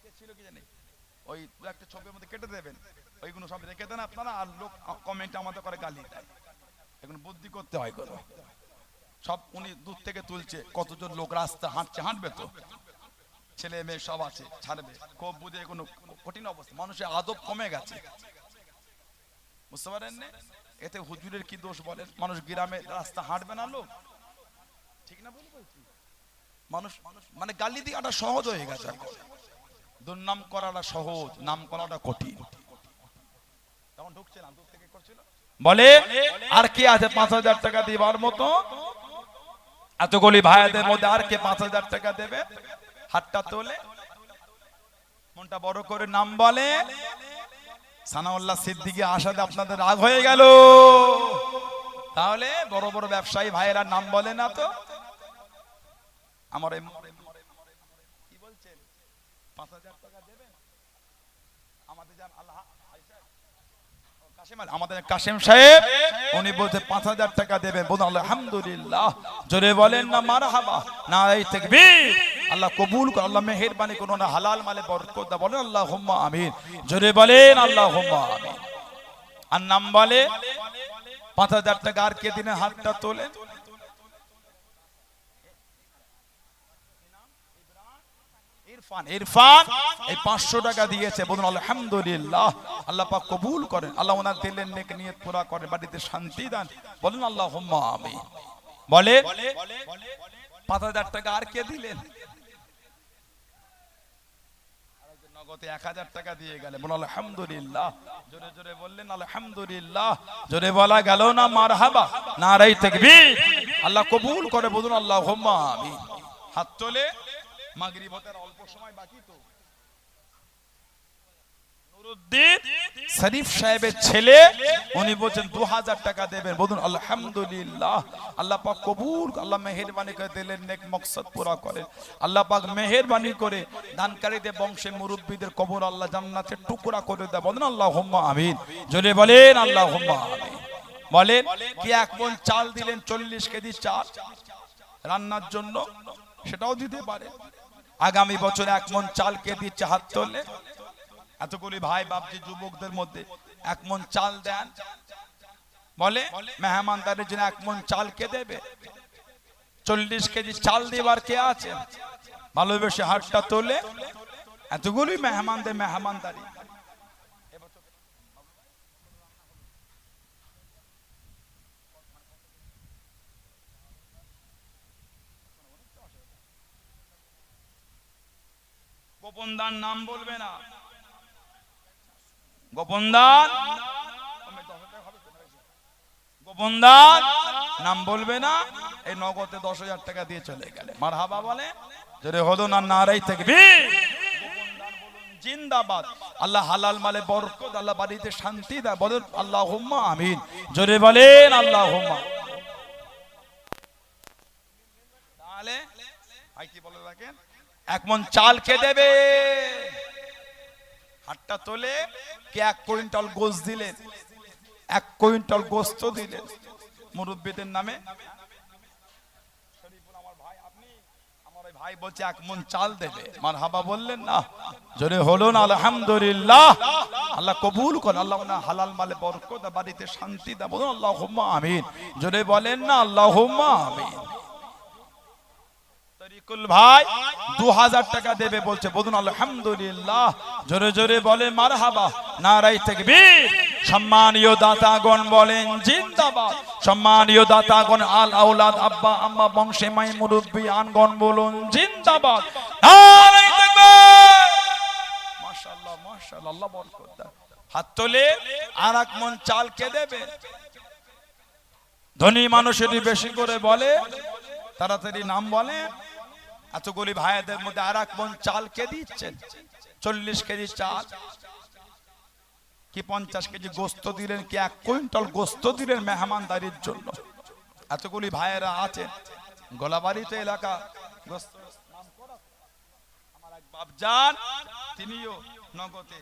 কে ছিল কি জানি, ওই একটা ছবির মধ্যে কেটে দেবেন, ওইগুলো সব রেখে দেন আপনারা। আর লোক কমেন্ট আমাদের করে গালি দেয়, এগুলো বুদ্ধি করতে হয় কোনো সব। উনি দূর থেকে তুলছে, কতজন লোক রাস্তা হাঁটছে, হাঁটবে তো, ছেলে মেয়ে সব আছে, ছাড়বে, খুব বুঝে কোনো কঠিন অবস্থা, মানুষের আদব কমে গেছে, বুঝতে পারেন না? এতে হুজুরের কি দোষ বলেন? মানুষ গ্রামে রাস্তা হাঁটবে না লোক, ঠিক না বলবো? মানুষ মানে গালি দেওয়াটা সহজ হয়ে গেছে এখন, দুর্নাম করাটা সহজ, নাম করাটা কঠিন। তখন ঢুকছে না, দূর থেকে করছিল। বলে আর কি আছে 5000 টাকা দিবার মতো? এতগুলি ভাইদের মধ্যে আর কে 5000 টাকা দেবে? হাতটা তোলে, মনটা বড় করে নাম বলে। সানাউল্লাহ সিদ্দিকী আসাদে আপনাদের রাগ হয়ে গেল, তাহলে বড় বড় ব্যবসায়ী ভাইয়েরা নাম বলে না তো? আমার কি বলছেন 5000 টাকা দেবেন আমাদের? জান আল্লাহ আমাদের কাশেম সাহেব উনি বলতে 5000 টাকা দেবেন, বলুন আলহামদুলিল্লাহ। জোরে বলেন না মারহাবা, নারে তাকবীর। আল্লাহ কবুল করে, আল্লাহ মেহেরবানি করুন, হালাল মালে বরকত দাও, বলেন আল্লাহুম্মা আমিন। জোরে বলেন আল্লাহুম্মা আমিন। আর নাম বলে 5000 টাকা আর কে দিনে হাতটা তোলেন? ইরফান এই 500 টাকা দিয়েছে, বলুন আলহামদুলিল্লাহ। আল্লাহ পাক কবুল করেন, আল্লাহ ওনার দিলের নেক নিয়ত পুরা করেন, বাড়িতে শান্তি দেন, বলুন আল্লাহুম্মা আমিন। বলে 5000 টাকা আর কে দিলেন? নগদে 1000 টাকা দিয়ে গেলেন, বলুন আলহামদুলিল্লাহ। জোরে জোরে বললেন আলহামদুলিল্লাহ। জোরে বলা গেল না মারহাবা, নারে তাকবীর। আল্লাহ কবুল করে, বলুন আল্লাহুম্মা আমিন। হাত তোলে। মাগরিব হতে অল্প সময় বাকি তো। নুরুদ্দিন শরীফ সাহেবের ছেলে উনি বলেন 2000 টাকা দেবেন, বলুন আলহামদুলিল্লাহ। আল্লাহ পাক কবুল, আল্লাহ মেহেরবানি করে দিলেন নেক মকসদ পুরা করেন। আল্লাহ পাক মেহেরবানি করে দানকারীদের বংশে মুরব্বীদের কবর আল্লাহ জান্নাতের টুকরা করে দেয়, বলুন আল্লাহুম্মা আমিন। জোরে বলেন আল্লাহুম্মা আমিন। বলেন কি 1 মণ চাল দিলেন, 40 কেজি চাল রান্নার জন্য, সেটাও দিতে পারে। আগামী বছর 1 মণ চাল কে দিচ্ছে? হাত তোলে। এতগুলি ভাই বাপজি যুবকদের মধ্যে 1 মণ চাল দেন, বলে মেহমানদারের জন্য 1 মণ চাল কে দেবে? 40 কেজি চাল দেবার কে আছে? ভালোবেসে হাতটা তোলে। এতগুলি মেহমানদের মেহমানদারি। গোপনদার নাম বলবে না, গোপনদার গোপনদার নাম বলবে না। এই নগদে 10000 টাকা দিয়ে চলে গেলে মারহাবা বলে, জোরে হলো না নারে তাকবীর। গোপনদার বলুন জিন্দাবাদ। আল্লাহ হালাল মালে বরকত, আল্লাহ বাড়িতে শান্তি দেয়, বলেন আল্লাহুম্মা আমিন। জোরে বলেন আল্লাহুম্মা। তাহলে ভাই কি বলে রাখেন, 1 মণ চাল কে দেবে? হাতটা তোলে। কে 1 কুইন্টাল গোশত দিলেন? 1 কুইন্টাল গোশত দিলেন মুরব্বিদের নামে। শরীফুল আমার ভাই, আপনি আমার ওই ভাই বলছে 1 মণ চাল দেবে, মারহাবা বললেন না? জোরে হলো না আলহামদুলিল্লাহ। আল্লাহ কবুল করেন, আল্লাহ ওনার হালাল মালে বরকত, বাড়িতে শান্তি দাও, বলুন আল্লাহুম্মা আমিন। জোরে বলেন না আল্লাহুম্মা আমিন। তরিকুল ভাই 2000 টাকা দেবে বলছে, বলুন আলহামদুলিল্লাহ। জোরে জোরে বলে মারহাবা, নারে তাকবীর। সম্মানীয় দাতাগণ বলেন জিন্দাবাদ। সম্মানীয় দাতাগণ, আল আওলাদ, আব্বা আম্মা, বংশে মাই মুরব্বি আনগণ বলুন জিন্দাবাদ, নারে তাকবীর। মাশাআল্লাহ মাশাআল্লাহ, আল্লাহ বরকত দাও। হাত তোলে। আর 1 মণ চাল কে দেবে? ধনী মানুষ যদি বেশি করে বলে তাড়াতাড়ি নাম বলে। এতগুলি ভাইদের মধ্যে আর এক মন চাল কে দিচ্ছেন? 40 কেজি চাল কি 50 কেজি গোস্ত দিলেন কি 1 কুইন্টাল গোস্ত দিলেন মেহমানদারির জন্য? এতগুলি ভাইয়েরা আছেন গোলাবাড়িতে এলাকা গোস্ত আমার এক বাপজান তিনিও নগদে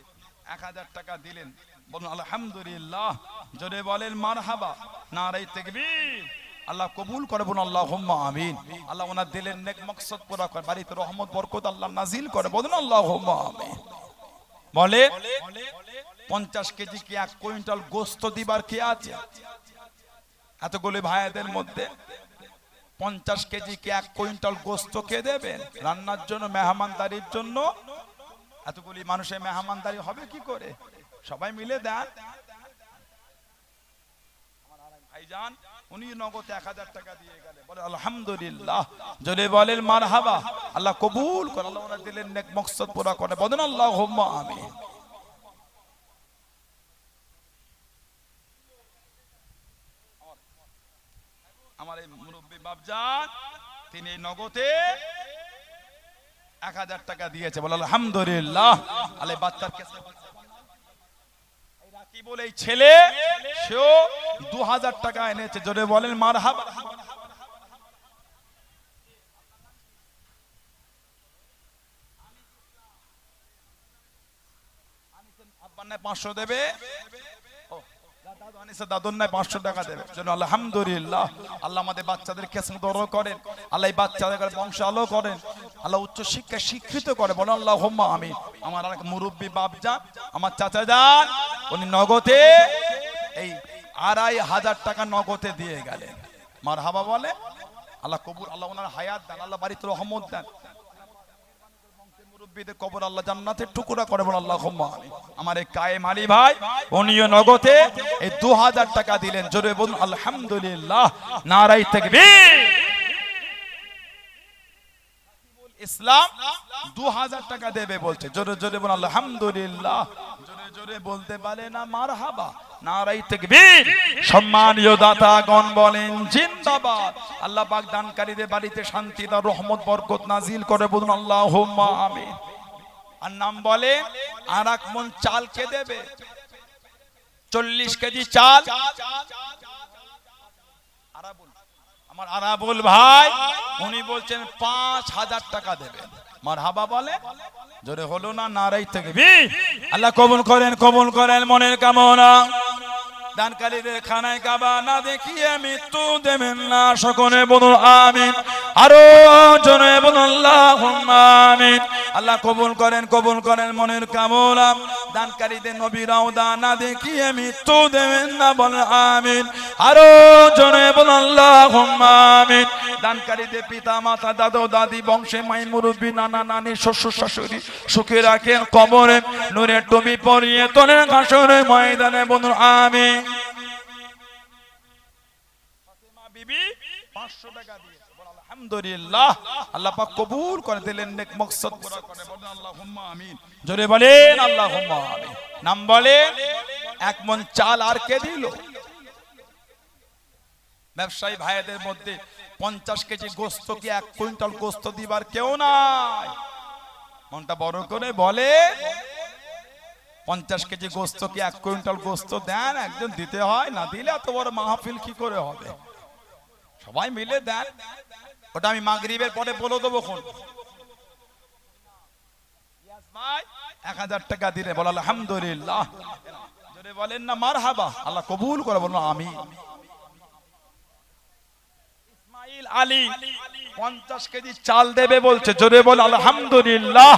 1000 টাকা দিলেন। বলুন আলহামদুলিল্লাহ, জোরে বলেন মারহাবা, নারে তাকবীর। আল্লাহ কবুল করে, বলুন আল্লাহুম্মা আমিন। আল্লাহ ওনার দিলের নেক মাকসাদ পুরা করে, বাড়িতে রহমত বরকত আল্লাহ নাজিল করে, বলুন আল্লাহুম্মা আমিন। বলে 50 কেজি কি 1 কুইন্টাল গোস্ত দিবার কে আছে? এতগুলি ভাইদের মধ্যে 50 কেজি কি 1 কুইন্টাল গোস্ত কে দেবেন রান্নার জন্য, মেহমানদারির জন্য? এতগুলি মানুষের মেহমানদারি হবে কি করে? সবাই মিলে দেন। আমার আরেক ভাইজান উনি নগদ 1000 টাকা দিয়ে গেলেন, বলে আলহামদুলিল্লাহ, জোরে বলেন মারহাবা। আল্লাহ কবুল করে, আল্লাহ ওনার দিলের নেক মাকসাদ পুরা করে, বলেন আল্লাহুম্মা আমিন। আমার এই মুরব্বী বাপজান তিনি নগদে 1000 টাকা দিয়েছে, বলে আলহামদুলিল্লাহ। আলে বাচ্চার কাছে এই রাকি বলে এই ছেলে সেও 2000 টাকা এনেছে, জোরে বলেন মারহাবা। আব্বার নাই 500 দেবে, দাদুর নাই 500 টাকা দেবে। আলহামদুলিল্লাহ, আল্লাহ আমাদের বাচ্চাদের কেসমত করেন, আল্লাহ বাচ্চাদের বংশ আলো করেন, আল্লাহ উচ্চ শিক্ষা শিক্ষিত করে, বলেন আল্লাহুম্মা আমিন। আমার আরেক মুরব্বী বাপজান, আমার চাচা যান, উনি নগদে এই 2500 টাকা নগদে দিয়ে গেলেন, মারহাবা বলে। আল্লাহ কবুল, আল্লাহ ওনার হায়াত দেন, আল্লাহ বাড়িতে রহমত দেন, মুরব্বীদের কবর আল্লাহ জান্নাতের টুকরা করে, বলেন আল্লাহুম্মা আমিন। আমার এই কায়েম আলী ভাই উনিও নগদে এই 2000 টাকা দিলেন, জোরে বলুন আলহামদুলিল্লাহ, নারায়ে তাকবীর। ইসলাম 2000 টাকা দেবে বলছে, জোরে জোরে বলুন আলহামদুলিল্লাহ, জোরে জোরে বলতে পারে না মারহাবা, নারায়ে তাকবীর। সম্মানীয় দাতাগণ বলেন জিন্দাবাদ। আল্লাহ পাক দানকারীদের বাড়িতে শান্তি দান, রহমত বরকত নাজিল করে, বলুন আল্লাহুম্মা আমিন। আর নাম বলে আর এক মন চাল কে দেবে? 40 কেজি চাল। আমার আরাবুল ভাই উনি বলছেন 5000 টাকা দেবেন, মারহাবা বলে, জোরে হলো না, নারায়ে তাকবীর। আল্লাহ কবুল করেন, কবুল করেন মনের কামনা। দানকারীদের খানায় কাবা না দেখিয়ে মৃত্যু দেবেন না, সকলে বলুন আমিন, আরো জোরে বলুন আল্লাহুম্মা আমিন। আল্লাহ কবুল করেন, কবুল করেন মনের কামনা। দানকারীদের নবীরাও দান না দেখিয়ে মৃত্যু দেবেন না, বলেন আমিন, আরো জোরে বলুন আল্লাহুম্মা আমিন। দানকারীদের পিতা মাতা দাদু দাদি বংশে মাই মুরব্বী নানা নানি শ্বশুর শাশুড়ি সুখে রাখেন, কবরে নূরের টুপি পরিয়ে তোলেন, হাসরের ময়দানে, বলুন আমিন। ফাতেমা বিবি 500 টাকা দিয়েছে, বলেন আলহামদুলিল্লাহ, আল্লাহ পাক কবুল করে দিলেন, নেক মাকসাদ পুরা করে, বলেন আল্লাহুম্মা আমিন, জোরে বলেন আল্লাহুম্মা আমিন। নাম বলেন 1 মন চাল আর কে দিল? ব্যবসায়ী ভাইদের মধ্যে 50 কেজি গোস্ত কি 1 কুইন্টাল গোস্ত দিবার কেউ নাই? মনটা বড় করে বলে 50 কেজি গোস্ত কি 1 কুইন্টাল গোস্ত দেন? একজন দিতে হয়, না দিলে এত বড় মাহফিল কি করে হবে? সবাই মিলে দেন। ওটা আমি মাগরিবের পরে বলে দেবো। কোন 1000 টাকা দিলে, বল আলহামদুলিল্লাহ, জোরে বলেন না মারহাবা, আল্লাহ কবুল করে, বলুন আমিন। আলী 50 কেজি চাল দেবে বলছে, জোরে বল আলহামদুলিল্লাহ,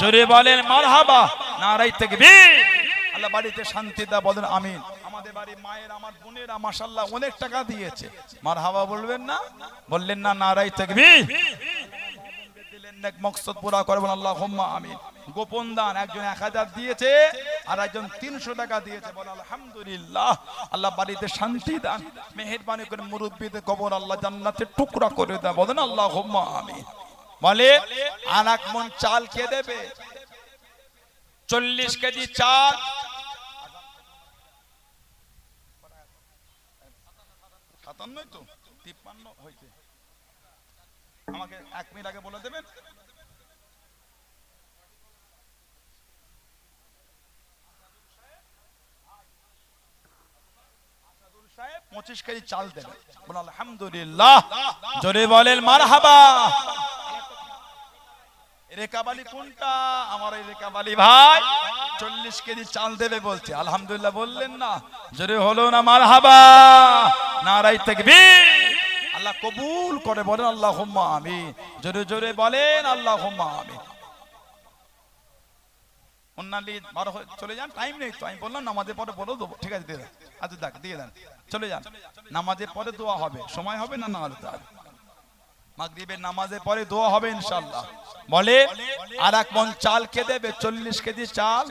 জোরে বলেন মারহাবা, নারায়ে তাকবীর। আল্লাহ বাড়িতে শান্তি দাও, বলেন আমিন। আমাদের বাড়ি মায়ের, আমার বোনেরা মাশাআল্লাহ অনেক টাকা দিয়েছে, মারহাবা বলবেন না? বললেন না, নারায়ে তাকবীর। দিলেন নেক মাকসাদ পুরা করবেন, আল্লাহুম্মা আমিন। গোপন দান একজন 1000 দিয়েছে আর একজন 300 টাকা দিয়েছে, বলে আলহামদুলিল্লাহ। আল্লাহ বাড়িতে শান্তি দান, মেহেরবানি করে মুরব্বীদের কবর আল্লাহ জান্নাতের টুকরা করে দেয়, বলেন আল্লাহুম্মা আমিন। বলে আর 1 মন চাল কে দেবে? 40 কেজি চাল 57 তো 53 হয়েছে, আমাকে 1 মিনিট আগে বলে দেবেন। আসাদুল সাহেব 25 কেজি চাল দেবেন, বলুন আলহামদুলিল্লাহ, জোরে বলেন মারহাবা। রেকাবালি কোনটা? আমার এই রেকাবালি ভাই 40 কেজি চাল দেবে বলছে, আলহামদুলিল্লাহ বললেন না, জোরে হলো না মারহাবা, নারায়ে তাকবীর। আল্লাহ কবুল করে, বলেন আল্লাহুম্মা আমিন, জোরে জোরে বলেন আল্লাহুম্মা আমিন। অন্যান্য বারো চলে যান, টাইম নেই তো, আমি বললাম নামাজের পরে বলে দেবো, ঠিক আছে দিয়ে দেন, আচ্ছা দেখ দিয়ে দেন, চলে যান, নামাজের পরে দোয়া হবে, সময় হবে না, না হলে তার মাগরিবের নামাজের পরে দোয়া হবে ইনশাআল্লাহ। বলে আর 1 মণ চাল কে দেবে? 40 কেজি চাল